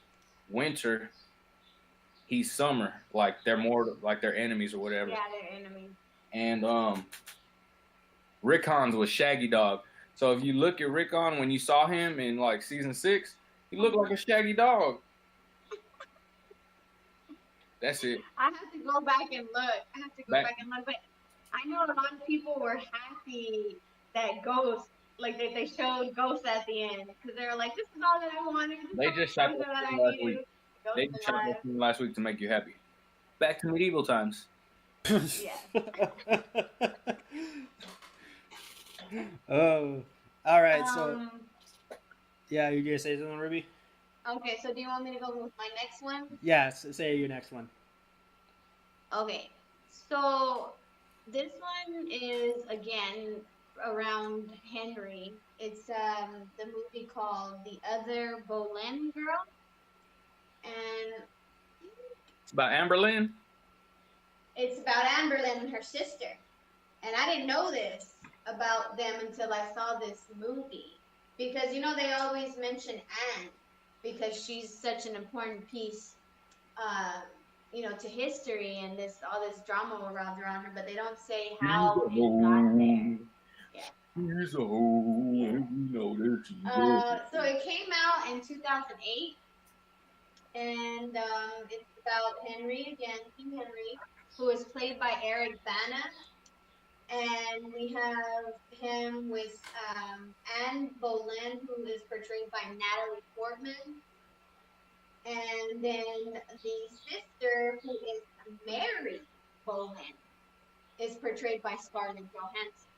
S5: winter, he's summer. Like they're more like their enemies or whatever.
S2: Yeah, they're enemies.
S5: And Rickon's was Shaggy Dog. So if you look at Rickon when you saw him in like season 6, he looked like a shaggy dog. That's it.
S2: I have to go back and look. But I know a lot of people were happy that Ghost, like they showed Ghost at the end because they were like, "This is all that I wanted."
S5: They just shot that last week. They just shot that last week to make you happy. Back to medieval times.
S2: Yeah.
S1: Oh, all right. So, yeah, you gonna say something, Ruby?
S2: Okay. So, do you want me to go with my next one?
S1: Yeah. Say your next one.
S2: Okay. So, this one is again around Henry. It's the movie called The Other Boleyn Girl, and
S5: it's about Amberlynn.
S2: It's about Amberlynn and her sister, and I didn't know this about them until I saw this movie, because you know they always mention Anne because she's such an important piece, you know, to history and all this drama revolves around her, but they don't say how it got there. Yeah.
S5: She's old, and we know that she's old.
S2: So it came out in 2008, and it's about Henry again, King Henry, who is played by Eric Bana. And we have him with Anne Boleyn, who is portrayed by Natalie Portman. And then the sister, who is Mary Boleyn, is portrayed by Scarlett Johansson.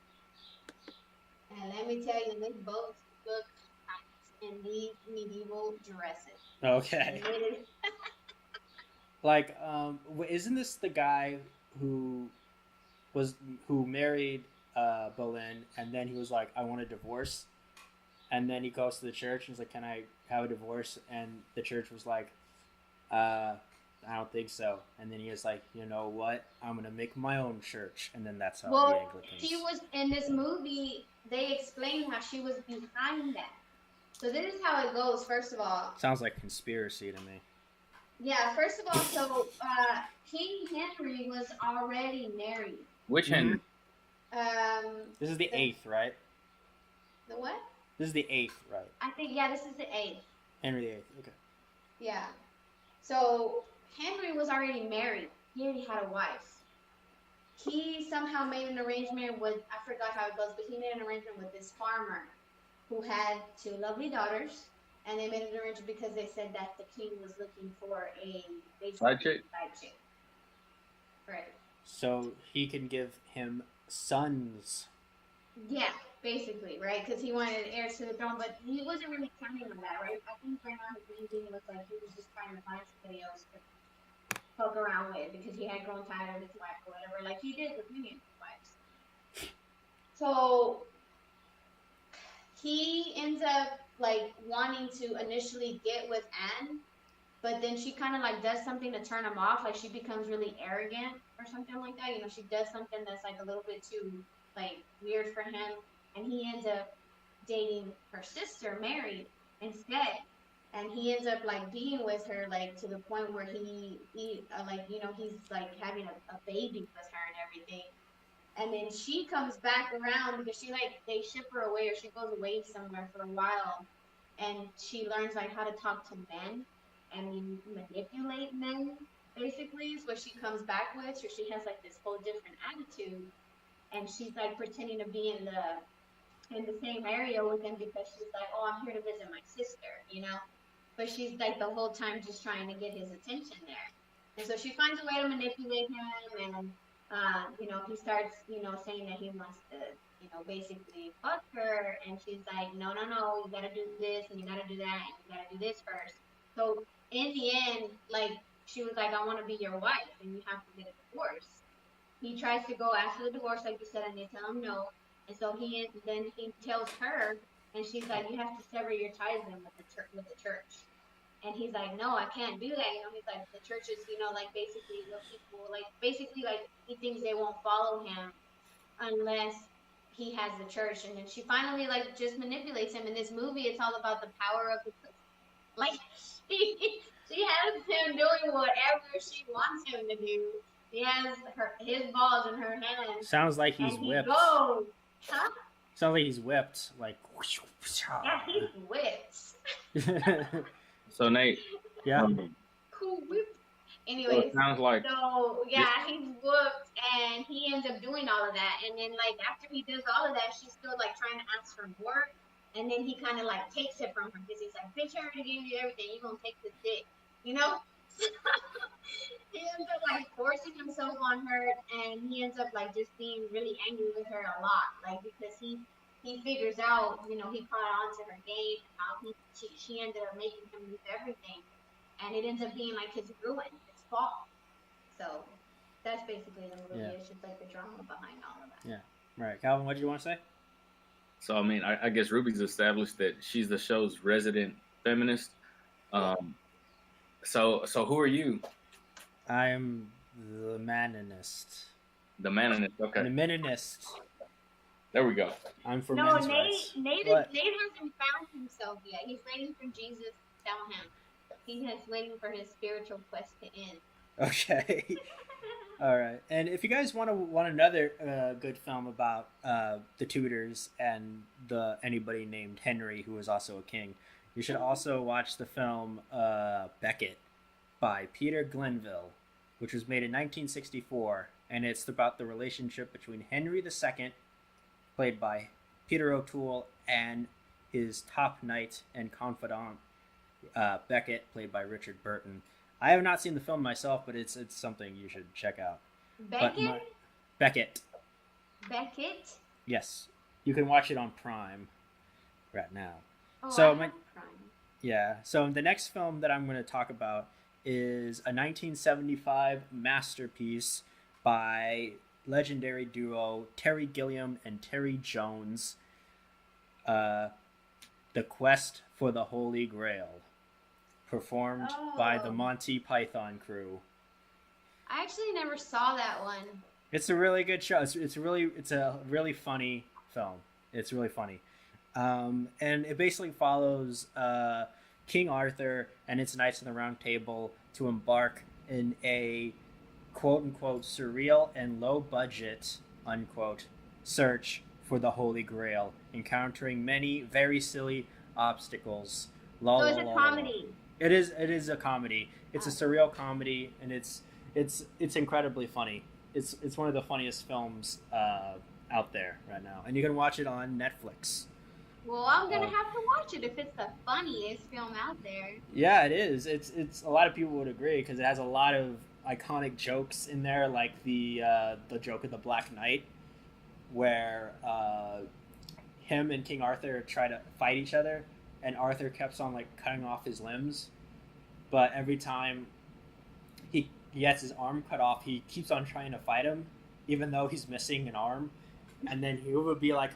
S2: And let me tell you, they both look nice in these medieval dresses.
S1: Okay. Like, isn't this the guy who married Boleyn, and then he was like, I want a divorce, and then he goes to the church and he's like, can I have a divorce? And the church was like, I don't think so. And then he was like, you know what? I'm gonna make my own church, and then that's how the
S2: Well,
S1: Anglicans.
S2: she was in this movie. They explained how she was behind that. So this is how it goes. First of all,
S1: Sounds like conspiracy to me.
S2: yeah. First of all, so King Henry was already married.
S5: Which Henry?
S1: This is the 8th, right?
S2: The what?
S1: This is the 8th, right?
S2: I think this is the 8th.
S1: Henry VIII. Okay.
S2: Yeah. So Henry was already married. He already had a wife. He somehow made an arrangement with, I forgot how it goes, but he made an arrangement with this farmer who had 2 lovely daughters, and they made an arrangement because they said that the king was looking for a
S5: Side chick.
S2: Right.
S1: So he can give him sons.
S2: Yeah, basically, right? Because he wanted heirs to the throne, but he wasn't really counting on that, right? I think right now his main thing was like he was just trying to find somebody else to poke around with because he had grown tired of his wife or whatever, like he did with many of his wives. So he ends up like wanting to initially get with Anne, but then she kind of like does something to turn him off, like she becomes really arrogant or something like that. You know, she does something that's like a little bit too like weird for him, and he ends up dating her sister Mary instead, and he ends up like being with her like to the point where he like, you know, he's like having a baby with her and everything. And then she comes back around because she like they ship her away or she goes away somewhere for a while, and she learns like how to talk to men and manipulate men, basically is what she comes back with. So she has like this whole different attitude, and she's like pretending to be in the same area with him because she's like, oh, I'm here to visit my sister, you know. But she's like the whole time just trying to get his attention there, and so she finds a way to manipulate him, and you know, he starts, you know, saying that he wants to, you know, basically fuck her, and she's like, no, you gotta do this, and you gotta do that, and you gotta do this first. So in the end, like, she was like, I want to be your wife, and you have to get a divorce. He tries to go after the divorce, like you said, and they tell him no, and so then he tells her, and she's like, you have to sever your ties then with the church. And he's like, no, I can't do that. You know, he's like, the church is, you know, like basically the people, like basically like he thinks they won't follow him unless he has the church. And then she finally like just manipulates him. In this movie, it's all about the power of the, like she has him doing whatever she wants him to do. She has his balls in her hands.
S1: Sounds like he's whipped.
S2: Goes, huh?
S1: Sounds like he's whipped. Like.
S2: Yeah, he's whipped.
S5: So Nate.
S1: Yeah.
S2: Cool whip. Anyway,
S5: so sounds like.
S2: So yeah, he's whooped, and he ends up doing all of that. And then like after he does all of that, she's still like trying to ask for more. And then he kind of like takes it from her because he's like, "Bitch, I already gave you everything. You gonna take this dick?" You know. He ends up like forcing himself on her, and he ends up like just being really angry with her a lot, like because he figures out, you know, he caught on to her game, and how she ended up making him lose everything, and it ends up being like his ruin, his fault. So that's basically the movie. Yeah. It's just like the drama behind all of that.
S1: Yeah. Right, Kalvin, what did you want to say?
S5: So I mean, I guess Ruby's established that she's the show's resident feminist. So who are you?
S1: I am the Maninist.
S5: The Maninist, okay.
S1: The Maninist.
S5: There we go.
S1: I'm for
S2: no,
S1: men's rights.
S2: Nate hasn't found himself yet. He's waiting for Jesus to tell him. He is waiting for his spiritual quest to end.
S1: Okay. All right. And if you guys want another good film about the Tudors and anybody named Henry who was also a king, you should also watch the film Becket by Peter Glenville, which was made in 1964, and it's about the relationship between Henry II, played by Peter O'Toole, and his top knight and confidant, Becket, played by Richard Burton. I have not seen the film myself, but it's something you should check out.
S2: Becket?
S1: Becket.
S2: Becket?
S1: Yes. You can watch it on Prime right now.
S2: Oh,
S1: so
S2: Prime.
S1: Yeah. So the next film that I'm going to talk about is a 1975 masterpiece by legendary duo Terry Gilliam and Terry Jones, The Quest for the Holy Grail, performed by the
S2: Oh.
S1: Monty Python crew.
S2: I actually never saw that one.
S1: It's a really good show. It's a really funny film. It's really funny, and it basically follows King Arthur and his Knights of the Round Table to embark in a quote unquote surreal and low budget unquote search for the Holy Grail, encountering many very silly obstacles.
S2: So it's a comedy.
S1: It is a comedy. It's a surreal comedy, and it's incredibly funny. It's one of the funniest films out there right now, and you can watch it on Netflix.
S2: Well, I'm gonna have to watch it if it's the funniest film out there.
S1: Yeah, it is. It's a lot of people would agree because it has a lot of iconic jokes in there, like the joke of the Black Knight, where him and King Arthur try to fight each other, and Arthur keeps on like cutting off his limbs, but every time he gets his arm cut off, he keeps on trying to fight him, even though he's missing an arm, and then he would be like,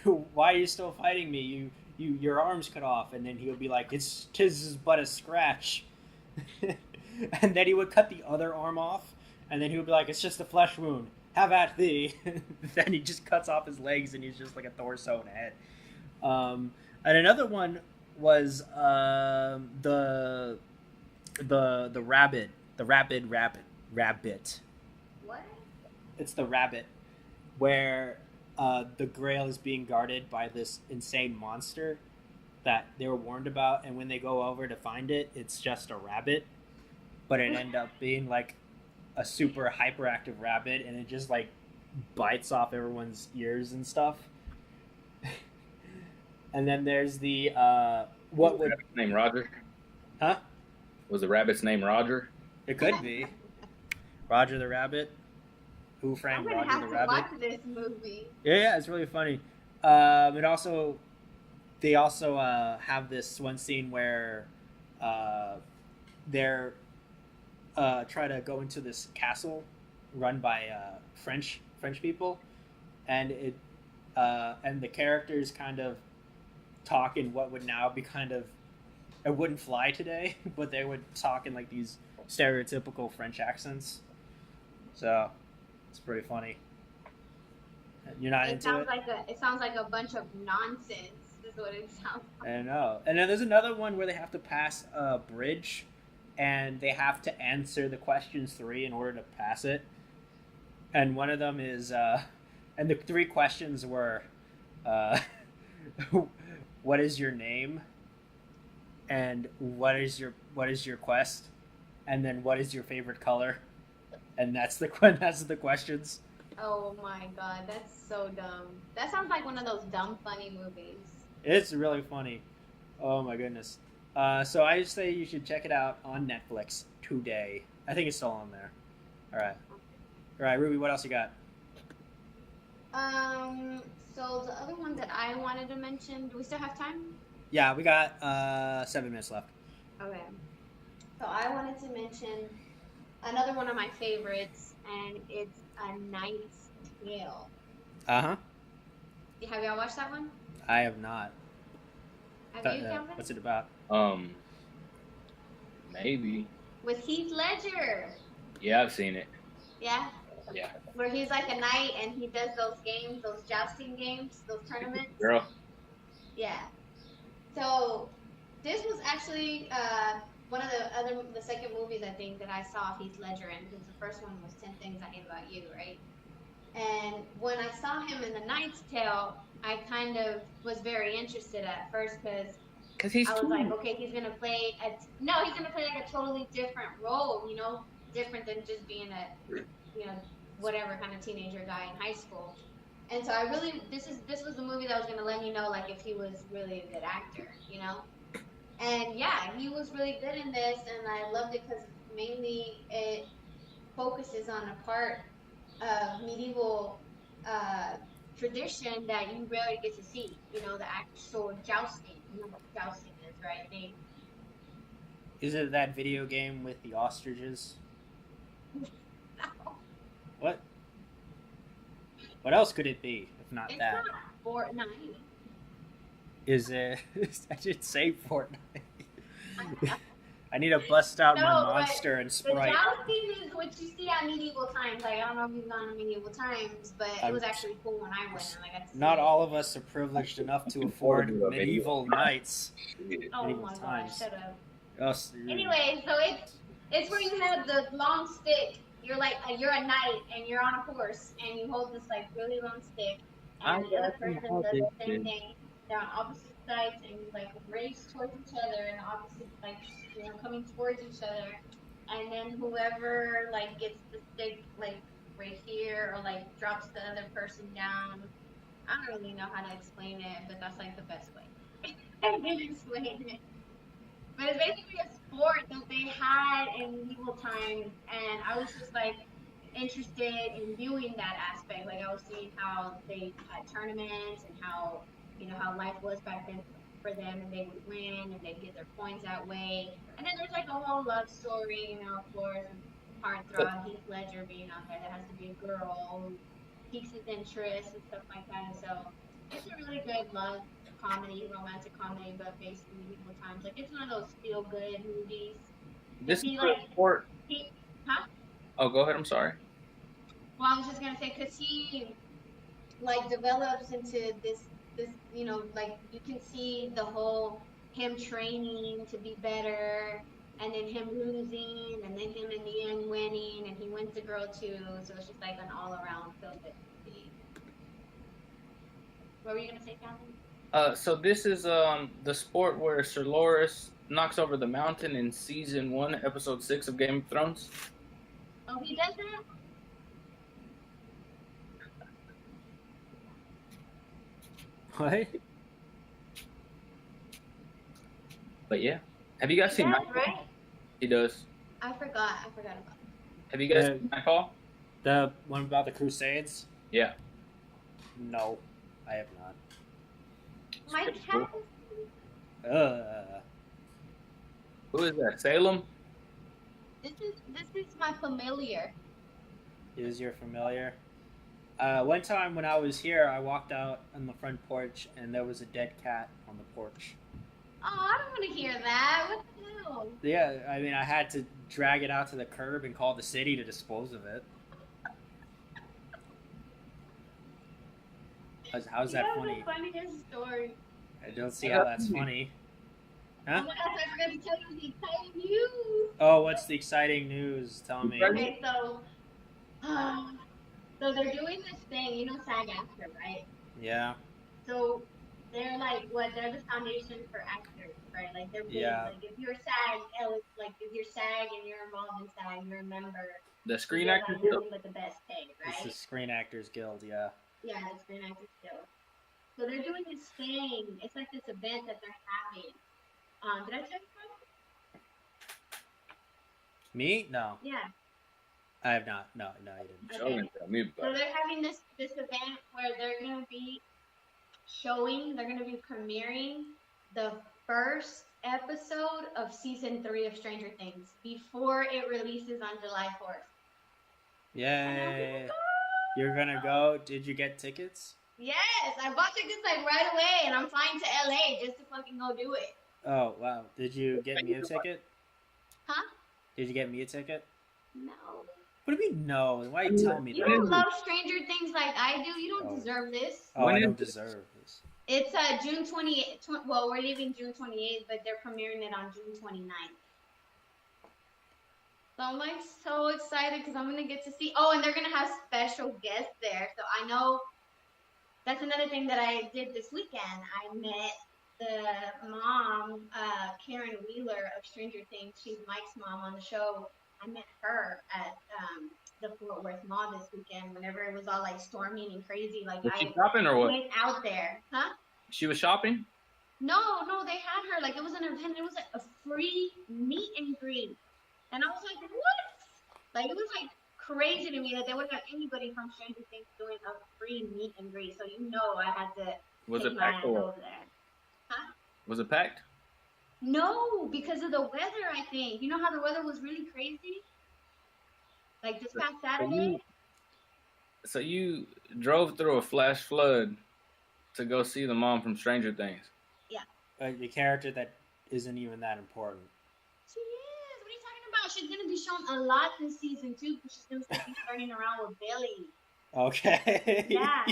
S1: "Why are you still fighting me? Your arm's cut off," and then he would be like, "'Tis but a scratch," and then he would cut the other arm off, and then he would be like, "It's just a flesh wound. Have at thee." Then he just cuts off his legs, and he's just like a torso and a head. And another one was the rabbit.
S2: What?
S1: It's the rabbit, where the Grail is being guarded by this insane monster that they were warned about, and when they go over to find it, it's just a rabbit, but it ended up being like a super hyperactive rabbit, and it just like bites off everyone's ears and stuff. And then there's the what would
S5: name Roger?
S1: Huh?
S5: Was the rabbit's name Roger?
S1: It could be Roger the Rabbit. Who framed
S2: I'm gonna
S1: Roger
S2: have
S1: the
S2: to
S1: Rabbit?
S2: watch this movie.
S1: Yeah, it's really funny. They also have this one scene where they're try to go into this castle run by French people, and the characters kind of talk in what would now be kind of, it wouldn't fly today, but they would talk in like these stereotypical French accents. So it's pretty funny. You're not into it?
S2: It sounds like a bunch of nonsense. Is what it sounds like.
S1: I know. And then there's another one where they have to pass a bridge, and they have to answer the questions 3 in order to pass it. And one of them is, and the 3 questions were, what is your name? And what is your quest? And then what is your favorite color? And that's the questions.
S2: Oh my god, that's so dumb. That sounds like one of those dumb funny movies.
S1: It's really funny. Oh my goodness. So I just say you should check it out on Netflix today. I think it's still on there. All right, Ruby. What else you got?
S2: So the other one that I wanted to mention, do we still have time?
S1: Yeah, we got 7 minutes left.
S2: Okay. So I wanted to mention another one of my favorites, and it's A Knight's Tale.
S1: Uh-huh.
S2: Have y'all watched that one?
S1: I have not.
S2: Have you, Kalvin?
S1: What's it about?
S5: Maybe.
S2: With Heath Ledger.
S5: Yeah, I've seen it.
S2: Yeah?
S5: Yeah.
S2: Where he's like a knight and he does those games, those jousting games, those tournaments.
S5: Girl.
S2: Yeah. So this was actually one of the second movies I think that I saw Heath Ledger in, because the first one was 10 Things I Hate About You, right? And when I saw him in The Knight's Tale, I kind of was very interested at first because
S5: he's
S2: I was like, okay, he's gonna play like a totally different role, you know, different than just being a, you know, whatever kind of teenager guy in high school. And so this was the movie that was gonna let me know like if he was really a good actor, you know. And yeah, he was really good in this, and I loved it because mainly it focuses on a part of medieval tradition that you rarely get to see. You know, the actual jousting. You know what jousting is, right?
S1: Is it that video game with the ostriches?
S2: No.
S1: What? What else could it be if not
S2: It's
S1: that?
S2: not Fortnite.
S1: Is it? I should say Fortnite. I need to bust out my
S2: No, but
S1: monster and
S2: The
S1: Sprite.
S2: jousting is what you see at medieval times. Like, I don't know if you've gone to medieval times, but it was actually cool when I went and I got to see
S1: Not
S2: it.
S1: all of us are privileged enough to afford
S5: do a
S1: medieval knights.
S2: Oh
S1: medieval
S2: my
S1: times.
S2: gosh, shut up.
S1: Us,
S2: Anyway, so it's where you have the long stick. You're like you're a knight and you're on a horse and you hold this like really long stick and the other person does the same thing. They're on opposite sides and you like race towards each other and opposite like coming towards each other. And then whoever like gets the stick like right here or like drops the other person down. I don't really know how to explain it, but that's like the best way I can explain it. But it's basically a sport that they had in medieval times, and I was just like interested in viewing that aspect. Like I was seeing how they had tournaments and how how life was back then for them, and they would win and they'd get their points that way. And then there's like a whole love story, of course, and heartthrob Heath Ledger being out there. There has to be a girl who piques his interest and stuff like that. And so it's a really good love comedy, romantic comedy, but based in medieval times. Like it's one of those feel good movies.
S5: This
S2: He
S5: is
S2: like
S5: a sport.
S2: huh?
S5: Oh, go ahead. I'm sorry.
S2: Well, I was just gonna say because he like develops into this like you can see the whole him training to be better and then him losing and then him in the end winning and he wins the girl too. So it's just like an all around feel good movie. What were you gonna say, Calvin?
S5: So this is the sport where Sir Loras knocks over the mountain in season 1, episode 6 of Game of Thrones.
S2: Oh, he does that?
S1: What?
S5: But yeah, have you guys
S2: He
S5: seen
S2: does,
S5: Nightfall?
S2: right?
S5: He does.
S2: I forgot about it.
S5: Have you guys
S1: Yeah.
S5: seen Nightfall?
S1: The one about the Crusades?
S5: Yeah.
S1: No, I have not.
S2: My
S5: pretty
S2: cat.
S5: Who is that? Salem?
S2: This is my familiar.
S1: Is your familiar? One time when I was here, I walked out on the front porch and there was a dead cat on the porch.
S2: Oh, I don't want to hear that. What the hell?
S1: Yeah, I mean, I had to drag it out to the curb and call the city to dispose of it. How's that funny?
S2: That's the funniest story.
S1: I don't see how that's funny.
S2: Oh
S1: Huh?
S2: my gosh, I forgot to tell you the exciting news.
S1: Oh, what's the exciting news? Tell me.
S2: Okay, so they're doing this thing, SAG-AFTRA, right?
S1: Yeah.
S2: So they're like, they're the foundation for actors, right? Like they're big.
S1: Yeah.
S2: Like if you're SAG, like if you're SAG and you're involved in SAG, you're a member.
S5: The Screen
S2: You're
S5: Actors
S2: like
S5: Guild?
S2: nothing but the best paid, right?
S1: It's the Screen Actors Guild, yeah.
S2: Yeah, the Screen Actors Guild. So they're doing this thing. It's like this event that they're having. Did I tell you about it?
S1: Me? No.
S2: Yeah.
S1: I have not. No, you didn't.
S5: Show me, tell me
S2: So
S5: about it.
S2: they're having this event where they're gonna be premiering the first episode of season 3 of Stranger Things before it releases on July 4th.
S1: Yay. You're gonna go? Did you get tickets?
S2: Yes, I bought tickets like right away, and I'm flying to LA just to fucking go do it.
S1: Oh, wow. Did you get me a ticket?
S2: Huh?
S1: Did you get me a ticket?
S2: No.
S1: What do you mean no? Why are you telling me
S2: You
S1: that?
S2: don't love Stranger Things like I do. You don't
S1: Oh.
S2: deserve this.
S1: Oh,
S5: When
S1: I
S5: is
S1: don't
S5: it?
S1: deserve this.
S2: It's June 28th. Well, we're leaving June 28th, but they're premiering it on June 29th. So I'm like so excited because I'm gonna get to see. Oh, and they're gonna have special guests there. So I know that's another thing that I did this weekend. I met the mom, Karen Wheeler of Stranger Things. She's Mike's mom on the show. I met her at the Fort Worth Mall this weekend. Whenever it was all like storming and crazy, like
S5: Was she
S2: I
S5: shopping or what?
S2: went out there, huh?
S5: She was shopping?
S2: No, they had her. Like, it was an event. It was like a free meet and greet. And I was like, what? Like, it was like crazy to me that there wasn't anybody from Stranger Things doing a free meet and greet. So, I had to
S5: Was
S2: take
S5: it
S2: my
S5: packed
S2: ass
S5: or
S2: over
S5: what?
S2: there. Huh?
S5: Was it packed?
S2: No, because of the weather, I think. You know how the weather was really crazy? Like, this past Saturday?
S5: So you drove through a flash flood to go see the mom from Stranger Things.
S1: The character that isn't even that important.
S2: She is. What are you talking about? She's gonna be shown a lot this season too, because she's gonna be starting around with Billy.
S1: Okay.
S2: Yeah.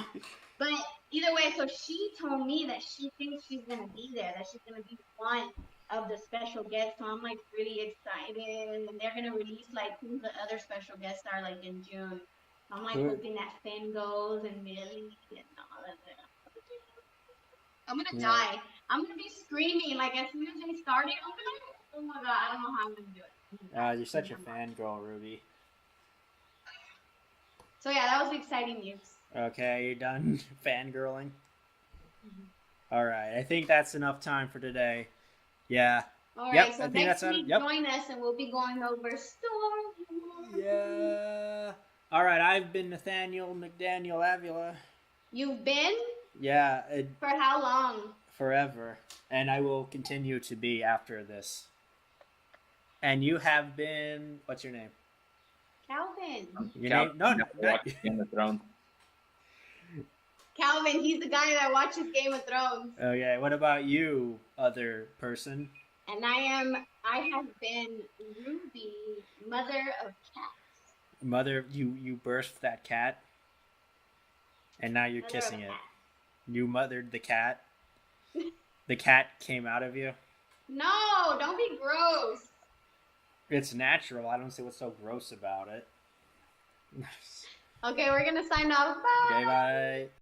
S2: But either way, so she told me that she thinks she's gonna be there, that she's gonna be one of the special guests. So I'm like really excited, and they're gonna release like who the other special guests are like in June. I'm like hoping that Finn goes and Millie and all of that. I'm gonna die. I'm gonna be screaming like as soon as they started. I'm gonna be like, oh my god, I don't know how I'm gonna do it.
S1: You're such a fangirl, Ruby.
S2: So yeah, that was exciting news.
S1: Okay, you're done fangirling? All right, I think that's enough time for today. Yeah.
S2: All right,
S1: Yep,
S2: so
S1: I think
S2: next
S1: that's
S2: week,
S1: yep.
S2: join us and we'll be going over Storm.
S1: Yeah. All right, I've been Nathaniel McDaniel Avila.
S2: You've been?
S1: Yeah.
S2: For how long?
S1: Forever. And I will continue to be after this. And you have been, what's your name?
S2: Calvin.
S1: Your name? No, not
S5: Game of Thrones.
S2: Calvin, he's the guy that watches Game of Thrones.
S1: Okay, what about you, other person?
S2: And I have been Ruby, mother of cats.
S1: Mother, you birthed that cat, and now you're
S2: Mother
S1: kissing
S2: of
S1: it.
S2: cat.
S1: You mothered the cat. The cat came out of you.
S2: No, don't be gross.
S1: It's natural. I don't see what's so gross about it.
S2: Okay, we're gonna sign off. Bye.
S1: Okay, bye.